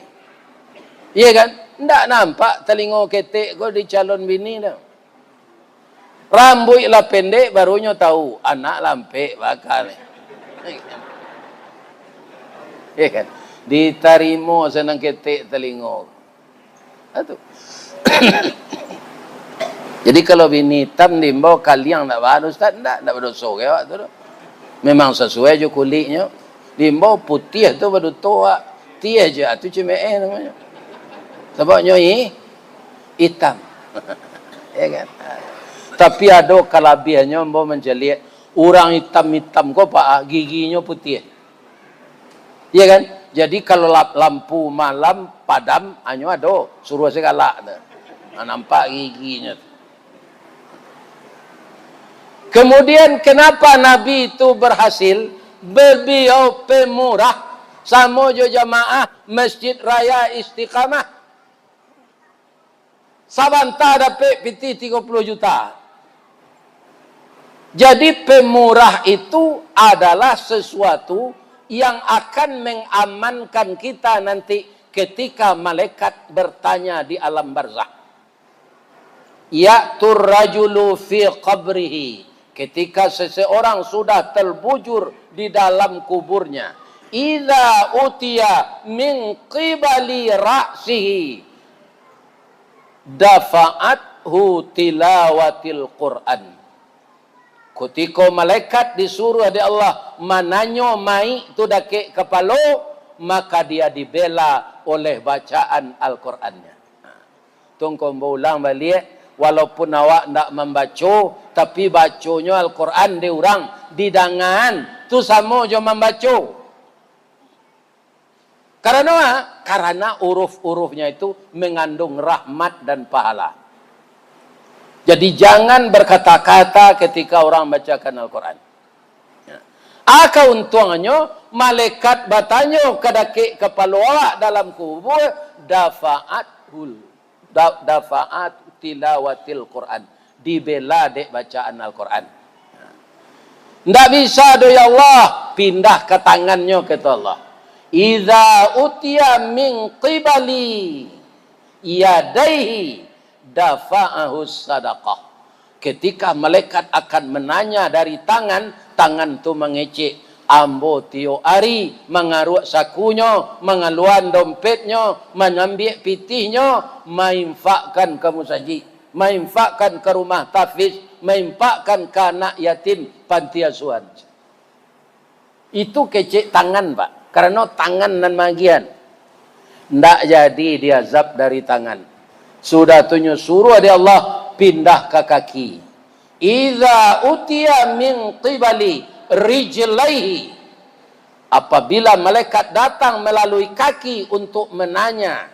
Iya kan? Ndak nampak telingo ketek kok di calon bini dah. Rambut lah pendek barunya tahu anak lampek bakal. Iya kan? Ditarimo senang ketek telingo. Itu. Jadi kalau bini hitam dimbau kaliang nak bahan Ustaz, tak berdosa ke awak tu. Memang sesuai je kulitnya. Dimbau putih tu berdosa. Tiah je, tu cemeh namanya. Sebabnya hitam. Ya kan? Tapi ada kelebihannya mbak menjelit. Orang hitam-hitam kok Pak, giginya putih. Ya kan? Jadi kalau lampu malam padam, hanya ada suruh segala. Nampak giginya. Kemudian kenapa Nabi itu berhasil? Beliau pemurah sama jo jamaah Masjid Raya Istiqamah. Sabanta dapat piti 30 juta. Jadi pemurah itu adalah sesuatu yang akan mengamankan kita nanti ketika malaikat bertanya di alam barzakh. Ya'tur rajulu fi qabrihi. Ketika seseorang sudah terbujur di dalam kuburnya. Idza utiya min qibali ra'sihi. Dafa'athu tilawatil Qur'an. Ketika malaikat disuruh oleh Allah mananyo mai tu dake kepala, maka dia dibela oleh bacaan Al-Qur'annya. Tunggu ulang balik, walaupun awak ndak membaca, tapi baconya Al-Qur'an di orang di dangan tu sama je membaca. Karena huruf-hurufnya itu mengandung rahmat dan pahala. Jadi jangan berkata-kata ketika orang bacakan Al-Quran. Untungnya malaikat bertanya ke kepala awak dalam kubur, dafa'at tilawatil Quran. Dibela dek bacaan Al-Quran. Tidak bisa do ya Allah, pindah ke tangannya kata Allah. Idza utiya min qibali yadaihi dafa'ahu sadaqah. Ketika malaikat akan menanya dari tangan tu mengecek. Ambo tio ari mengaruk sakunya, mengeluarkan dompetnya, mengambil pitihnya, menginfakkan ke musajid, menginfakkan ke rumah tahfiz, menginfakkan ke anak yatim panti asuhan. Itu kecek tangan Pak. Karena tangan dan magian. Ndak jadi dia zab dari tangan. Sudah tunjuk suruh dia Allah pindah ke kaki. Idza utiya min qibali rijlaihi. Apabila malaikat datang melalui kaki untuk menanya,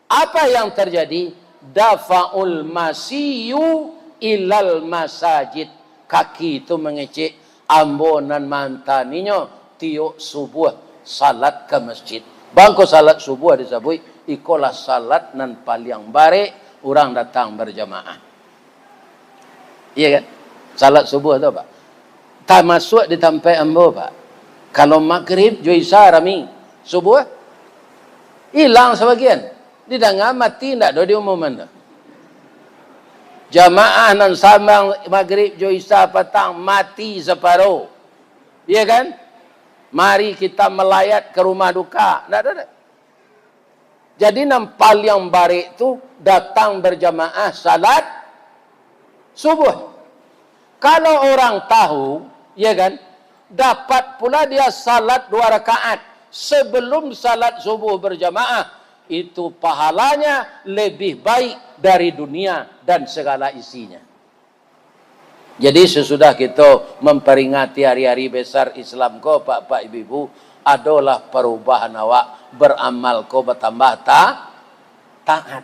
apa yang terjadi? Dafa'ul masiyu ilal masajid. Kaki itu mengecek ambonan mantaninya tiuk subuh salat ke masjid. Bangko salat subuh disebut ikolah salat nan paling bare orang datang berjamaah. Iya kan? Salat subuh tu Pak. Tak masuk di tempat ambo Pak. Kalau maghrib jo isya rami. Subuh hilang sebagian. Di dengar mati ndak do di umuman. Jamaah nan sambang maghrib jo isya petang mati separuh. Iya kan? Mari kita melayat ke rumah duka. Ndak ada. Jadi nampal yang barik tu datang berjamaah salat subuh. Kalau orang tahu, ya kan, dapat pula dia salat 2 rakaat sebelum salat subuh berjamaah, itu pahalanya lebih baik dari dunia dan segala isinya. Jadi sesudah kita memperingati hari-hari besar Islam ko, Pak Ibu, adalah perubahan awak beramal ko bertambah taat.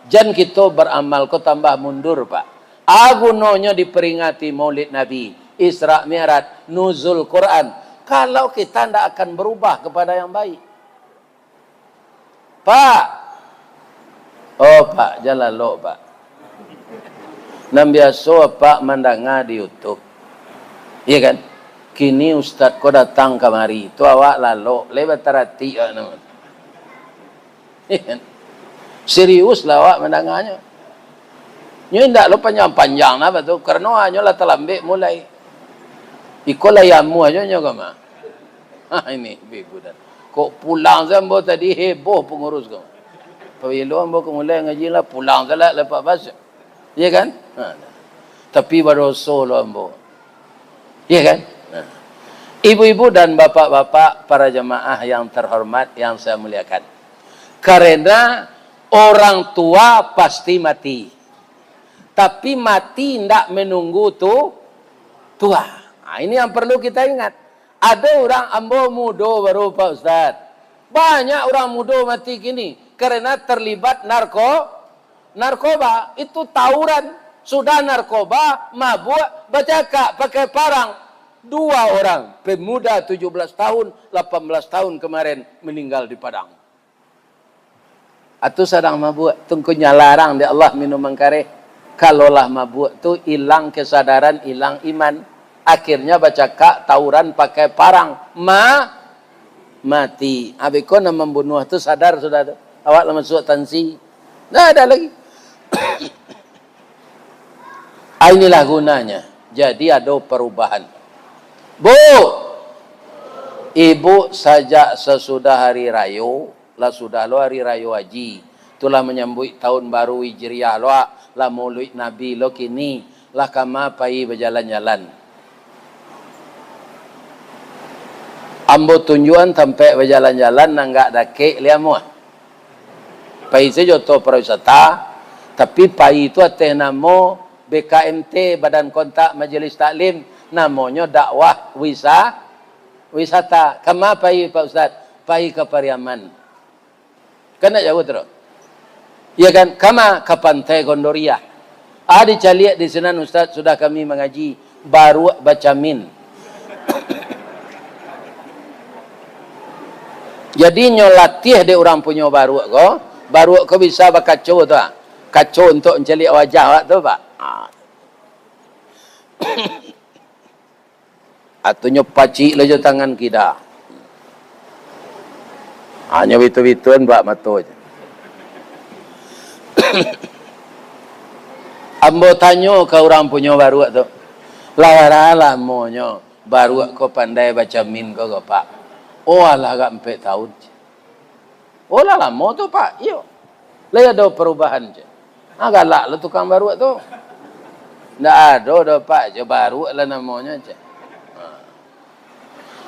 Jangan kita beramal ko tambah mundur, Pak. Agunanya diperingati Maulid Nabi, Isra Mi'raj, nuzul Quran. Kalau kita tidak akan berubah kepada yang baik. Pak. Oh Pak, jalan lo Pak. Nam biasa Pak mendengar di YouTube. Iya kan? Kini Ustaz kau datang kemari. Itu awak lalu. Lebat terhati. Iya kan? Serius lah awak mendengarnya. Nyo ndak lo panjang-panjang apa tu karena nyo lah terlambat mulai. Ikolah yamu aja nyo kama. Ini bigu dan. Kok pulang zambo tadi heboh pengurus kau. Pawilo ambo mulai ngaji lah pulang salah lepas bas. Iya kan? Tapi baru solo ambo. Iya kan? Ibu-ibu dan bapak-bapak para jemaah yang terhormat yang saya muliakan. Karena orang tua pasti mati. Tapi mati tidak menunggu tua. Nah, ini yang perlu kita ingat. Ada orang ambo muda baru Pak Ustaz. Banyak orang muda mati gini. Karena terlibat narkoba. Itu tawuran. Sudah narkoba, mabuk, bercakap, pakai parang. 2 orang. Pemuda 17 tahun, 18 tahun kemarin meninggal di Padang. Atau sedang mabuk. Tungkunya larang di Allah minum mangkare. Kalaulah mabuk tu hilang kesadaran, hilang iman. Akhirnya bercakap, tawuran pakai parang. Mati. Habis kau nak membunuh tu sadar sudah tu. Awak lah masuk tansi. Tak ada lagi. Inilah gunanya. Jadi ada perubahan. Bu, ibu sajak sesudah hari raya, lah sudah lo hari raya haji. Itulah menyambut tahun baru Hijriah lo, lah maulid Nabi lo kini, lah kama pai berjalan-jalan. Ambo tunjuan sampai berjalan-jalan nanggak dake liamu. Pai sejoto pariwisata, tapi pai itu atas nama BKMT Badan Kontak Majelis Taklim, namanya dakwah wisata. Kama pai Pak Ustaz? Pai ke Pariaman. Kena jauh terus. Ya kan? Kama ke Pantai Gondoria. Ada caliak di sana Ustaz sudah kami mengaji baru baca min. Jadi nyolatih de orang punya baru ko bisa bakacau tu. Kacau untuk mencaliak wajah awak tu Pak. Atunya pacik lejo tangan kita. Hanya bitu-bituan bak mata je. Ambo tanya ke orang punya baru tu. Lara monyo baru ko pandai baca min ko Pak. Oh alah agak 4 tahun. Oh lah lama tu Pak. Yo. Lah ada perubahan je. Galak lah tukang baru tu. Ndak ada dah Pak, je baru lah namanya je.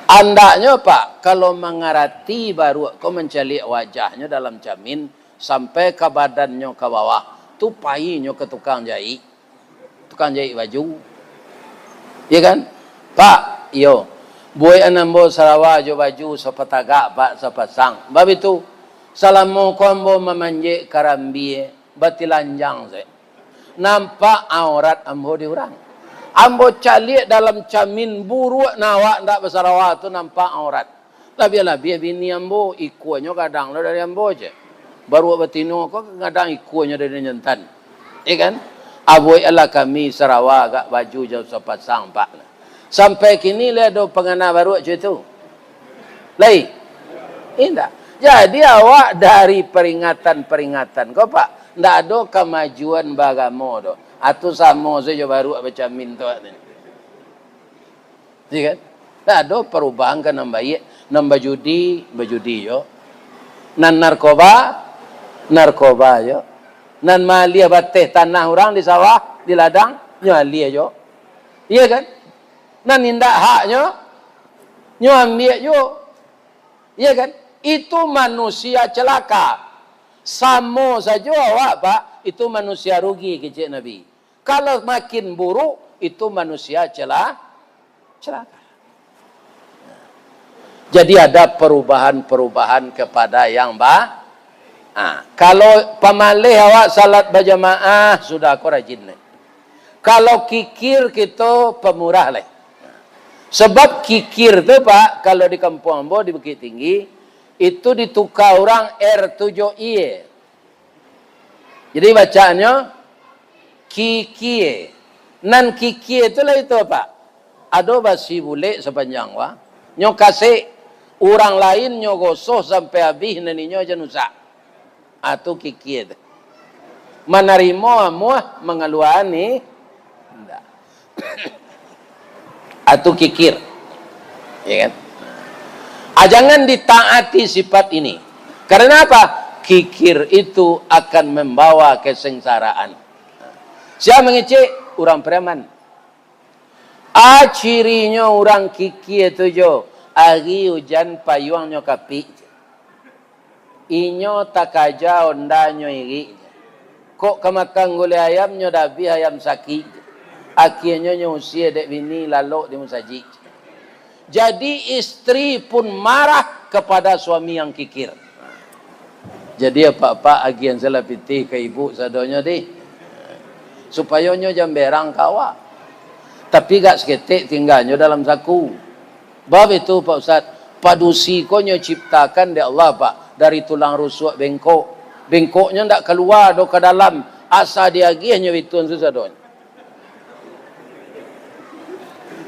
Andaknya Pak, kalau mengarati baru kau mencari wajahnya dalam jamin sampai ke badannya ke bawah, tu payihnya ke tukang jahit baju. Ya kan? Pak, yo. Boy anambo Sarawak jo baju sepatagak Pak sepasang. Bab itu salamu kombo memanjek karambie batilanjang saya. Nampak aurat ambo di orang. Ambo calik dalam camin buruk nawak ndak besarawak tu nampak aurat. Lebih-lebih bini ambo ikuannya kadang lo dari ambo je. Baru betino kok kadang ikuannya dari nyentan. Iya kan? Aboi ala kami Sarawak gak baju jauh sepasang pak. Sampai kini le ada pengana baru macam itu. Lai. Indah. Jadi awak dari peringatan-peringatan kau pak, ndak ada kemajuan bagamo do. Atau sama saja baru macam minta ni. Iya kan? Ndak ada perubahan kan nambah judi, berjudi yo. Nan narkoba yo. Nan malia bateh tanah orang di sawah, di ladang, nyalia yo. Iya kan? Nan indak haknya, nyo ambil yo. Iya kan? Itu manusia celaka. Sama saja awak pak, itu manusia rugi kecik Nabi. Kalau makin buruk, itu manusia celaka. Jadi ada perubahan-perubahan kepada yang kalau pamalih awak salat berjamaah, sudah aku rajin nih. Kalau kikir kita pemurah lah. Sebab kikir tu pak, kalau di kampung Ambo di Bukit Tinggi, itu ditukar orang R7IE. Jadi bacaannya kikie. Nan kikie itulah itu pak. Ada basi bule sepanjang wah. Nyo kasih orang lain nyo gosoh sampai habis naninya aja nusak. Atau kikie itu. Manarimo amuah mengeluani. Enggak. Atau kikir. Ya kan? Jangan ditaati sifat ini. Karena apa? Kikir itu akan membawa kesengsaraan. Siapa mengecek? Orang preman. Cirinya orang kikir itu jo. Hari hujan payungnya kapi. Inyo takaja ondanyo iri. Kok kemakan gulai ayamnya dabi ayam sakit. Akhirnya usia dek bini lalu di musajid. Jadi istri pun marah kepada suami yang kikir. Jadi apa-apa agian salah pitih ke ibu sadonya deh. Supaya nyo jamberang kawa. Tapi gak seketik tinggalnya dalam saku. Bab itu Pak Ustaz, padusi ko nyo ciptakan dari Allah Pak. Dari tulang rusuk bengkok. Bengkoknya ndak keluar do ke dalam. Asa dia agian nyo itu sadonya.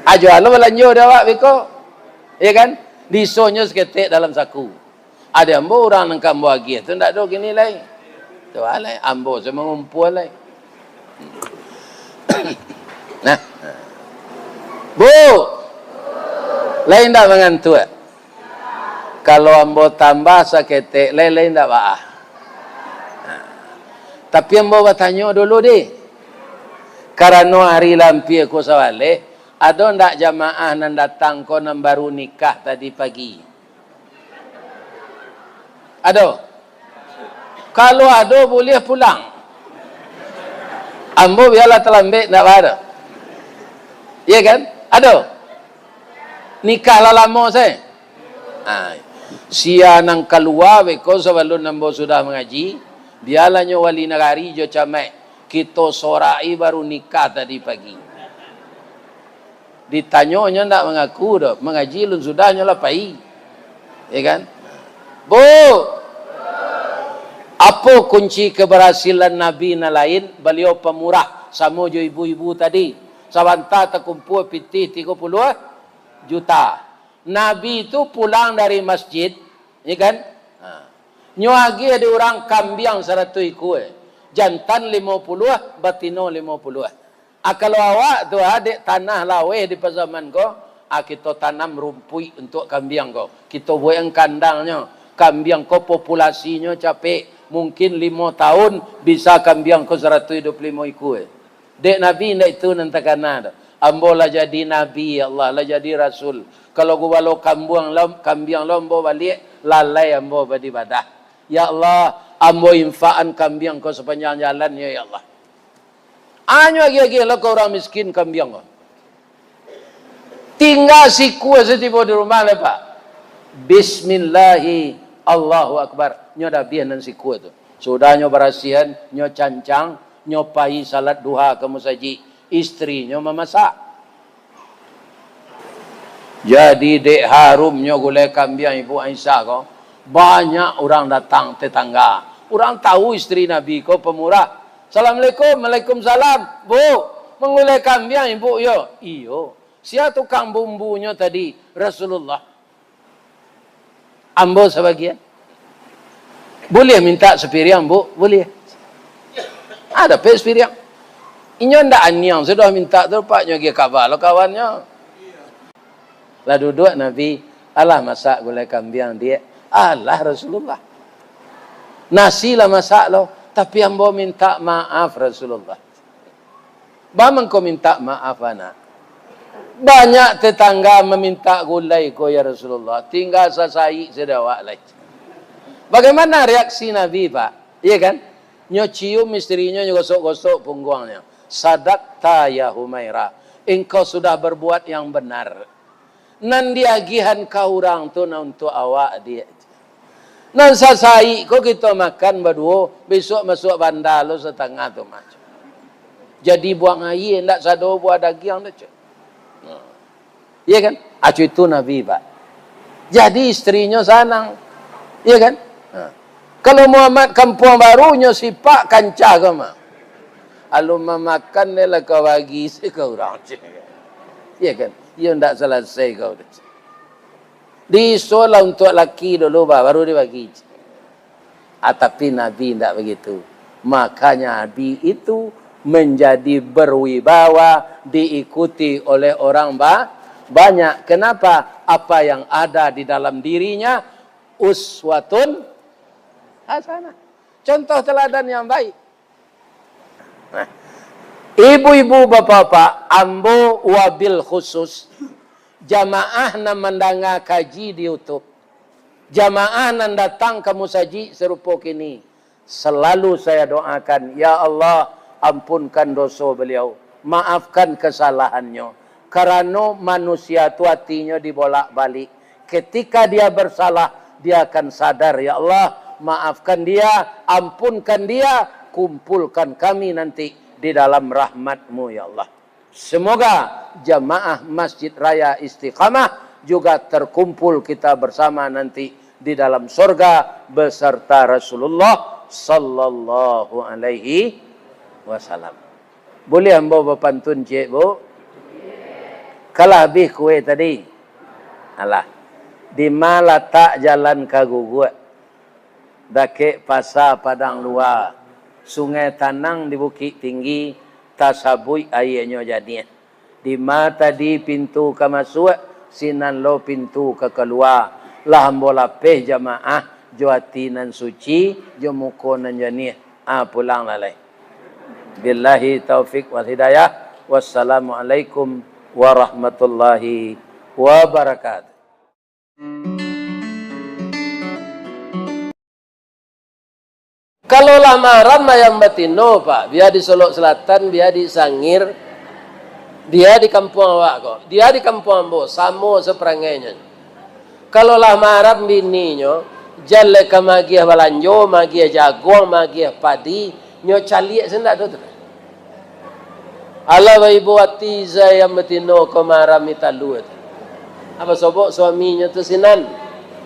Ajo alo belanjo dah wak beko. Ya kan? Disonya seketik dalam saku. Ada ambo orang nang kambo agi tu ndak do gini lai. Tu alai ambo saya mengumpul lai. Nah. Bu. Lain ndak mengantu. Kalau ambo tambah seketik lain ndak baah. Tapi ambo bertanya dulu deh. Karena hari lampi aku sawale. Ada ndak jamaah nan datang ko nan baru nikah tadi pagi? Ada? Kalau ada boleh pulang. Ambo biarlah terlambat ndak ada. Iya kan? Ada? Nikah lah lama saya. Sia nang keluar beko sebelum ambo sudah mengaji, biarlah nyo wali negari jo camek. Kita sorai baru nikah tadi pagi. Ditanyanya ndak mengaku dah, mengaji lun sudahnya lah pai. Ya kan? Bu. Apa kunci keberhasilan Nabi na lain? Beliau pemurah sama jo ibu-ibu tadi. Sabanta terkumpul pitih 30 juta. Nabi itu pulang dari masjid, ya kan? Nyo lagi ada orang kambiang 100 ekor. Jantan 50, batino 50. Kalau awak tu adik tanah laweh di pasaman ko, kita tanam rumpui untuk kambiang ko. Kita buat yang kandangnya. Kambiang ko populasinya capek. Mungkin 5 tahun bisa kambiang ko 125 ekor. Dek Nabi ndak itu nanti kana. Ambo lah jadi Nabi Allah, lah jadi Rasul. Kalau gua bawa kambiang lombo balik, lalai ambo beribadah. Ya Allah, ambo infaan kambiang ko sepanjang jalan ya Allah. Anyo lagi lah kau orang miskin kambiang kau. Tinggal si kuah setiap di rumah lah pak. Bismillahi Allahu Akbar. Nyo dah bianan si kuah tu. Sudah nyo berasihan, nyo cancang, nyo pai salat duha ke musajid. Istri nyo memasak. Jadi dek harum nyo gulai kambiang ibu Aisyah kau. Banyak orang datang tetangga. Orang tahu istri Nabi kau pemurah. Assalamualaikum, Waalaikumsalam. Bu, mengulai kambing ibu yo. Iyo. Siapa tukang bumbunya tadi? Rasulullah. Ambo sebagian. Boleh minta sepiriang, Bu? Boleh. Ada pe sepiriang. Inyo ndak anyang sudah minta tu paknya dia kabar lo kawannya. Lah duduk Nabi, alah masak gulai kambing dia. Allah Rasulullah. Nasi lah masak lo, tapi ambo minta maaf Rasulullah. Bagaimana kau minta maaf anak? Banyak tetangga meminta gulai kau ya Rasulullah. Tinggal sasai sedawak lagi. Bagaimana reaksi Nabi Pak? Iya kan? Nyo cium istrinya, nyo gosok-gosok punggungnya. Sadaqta ya Humaira. Engkau sudah berbuat yang benar. Nan diagihan kau orang tu untuk awak dia. Nan sasai kau kita makan berdua, besok masuk bandar lo setengah tu macam. Jadi buang air, hendak sado buah daging tu. Iya kan? Acu itu Nabi Pak. Jadi istrinya sanang. Iya kan? Kalau Muhammad kampung barunya sipak kancah ke mak. Alu memakan dia lah kau bagi si kau orang. Iya kan? Ia tidak selesai kau. Disolah untuk laki dulu baru dia bagi. Tapi Nabi tidak begitu. Makanya Nabi itu menjadi berwibawa, diikuti oleh orang banyak. Kenapa? Apa yang ada di dalam dirinya uswatun hasanah. Contoh teladan yang baik. Ibu-ibu, bapak-bapak, ambo wabil khusus jamaah nan mendanga kaji di YouTube. Jamaah nan datang ke musaji serupa kini. Selalu saya doakan, ya Allah, ampunkan dosa beliau, maafkan kesalahannya. Karena manusia tu hatinya dibolak-balik. Ketika dia bersalah, dia akan sadar, ya Allah, maafkan dia, ampunkan dia, kumpulkan kami nanti di dalam rahmat-Mu, ya Allah. Semoga jamaah Masjid Raya Istiqamah juga terkumpul kita bersama nanti di dalam surga beserta Rasulullah sallallahu alaihi wasallam. Boleh hamba berpantun cik bu? Kalah habis kue tadi. Alah. Di mana tak jalan kagugut. Dakik pasar padang luar. Sungai Tanang di Bukit Tinggi. Tasabui airnya jadi. Di mana tadi pintu ke masuk. Sinan lo pintu ke keluar. Lah hamba lapih jamaah. Juati nan suci. Jumuko nan jenih. Pulang lalai. Billahi taufiq wal hidayah. Wassalamualaikum warahmatullahi wabarakatuh. Kalau lamaran mayang batino Pak, dia di Solok Selatan, dia di Sangir, dia di kampung awak kok, dia di kampung ambo, sama seperangainya. Kalau lamaran bininya, jale ke magiah balanjo, magiah jagung, magiah padi, nyo caliak sendak tu. Allah ibu hati saya metino kemaram italu. Apa sobok suaminya tu sinan?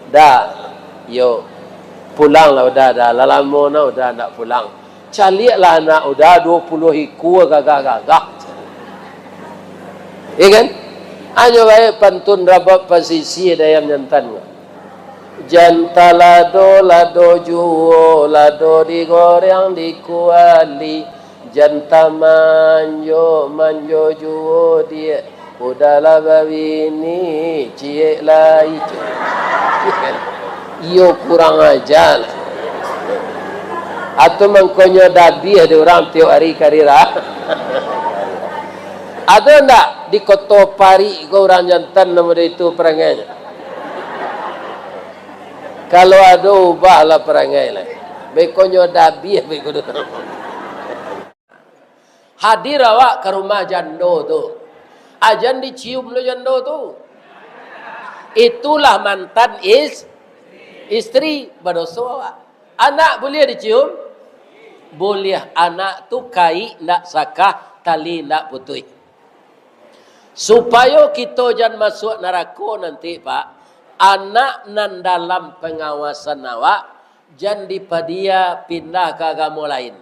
Dah, yo pulang lah udah lama na udah nak pulang. Caliak lah anak udah 20 hiku gagak-gagak. Iya kan? Ayo baik pantun rabab pasisi dayam jantan. Janta lado juo lado digoreng dikuali. Janta manjo juo dia udahlah bawini cie lai. Iyo kurang ajar. Atau mengkonyo dabi ada orang tiap hari karira. Ada ndak di Koto Pari kau orang jantan nama itu perangainya. Kalau ada ubahlah perangai lah. Bekonyo dabi bekono. Hadir awak ke rumah jando tu. Ajan dicium lo jando tu. Itulah mantan istri berdosa awak. Anak boleh dicium? Boleh. Anak tu kai nak sakah, tali nak putui. Supaya kita jangan masuk neraka nanti Pak. Anak nan dalam pengawasan awak jangan dipadia pindah ke agama lain.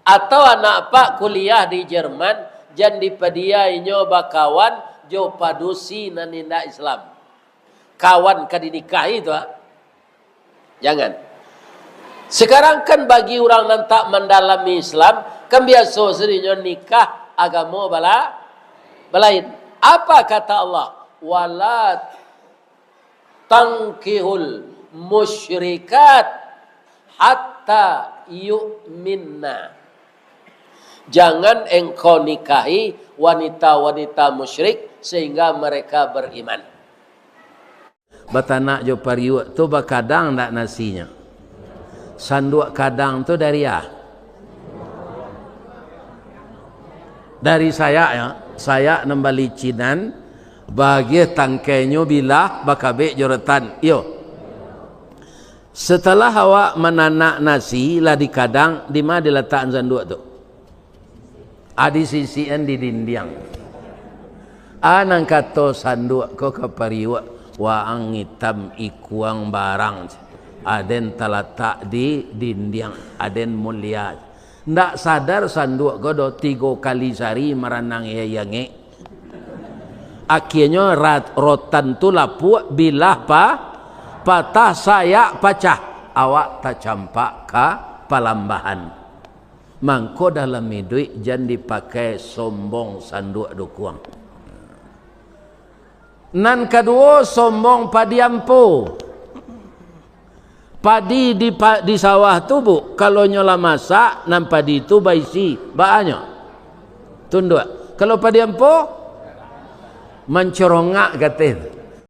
Atau anak pak kuliah di Jerman, jan dipadiai nyoba kawan jo padusi naninda Islam. Kawan kadinikahi itu, jangan. Sekarang kan bagi orang yang tak mendalami Islam, kan biasa serinya nikah agama balain. Apa kata Allah? Wala tankihul musyrikat hatta yu'minna. Jangan engkau nikahi wanita-wanita musyrik sehingga mereka beriman. Batanak jo pariwak tu bakadang tak nasinya. Sanduk kadang tu dari dari saya ya. Saya nembali cinan bagi tangkainya bilah bakabe jorotan. Yo. Setelah awak menanak nasi lah di kadang, di mana diletakkan sanduk tu? Adi sisian di dinding. Anang kata sanduk ko kapariwa waang hitam ikuang barang. Aden talatak di dinding, aden mulia. Ndak sadar sanduk ko do 3 kali sehari meranang yayange. Akhirnya rotan tu lapuk bilah patah saya pacah. Awak tak campak ka palambahan. Mangko dalam duit jangan dipakai sombong sanduk dukuang. Nan kedua sombong padiampo. Padi di sawah tu bu, kalau nyola masak nan padi tu baisi baanya. Tunduk. Kalau padiampo mencorongak katin.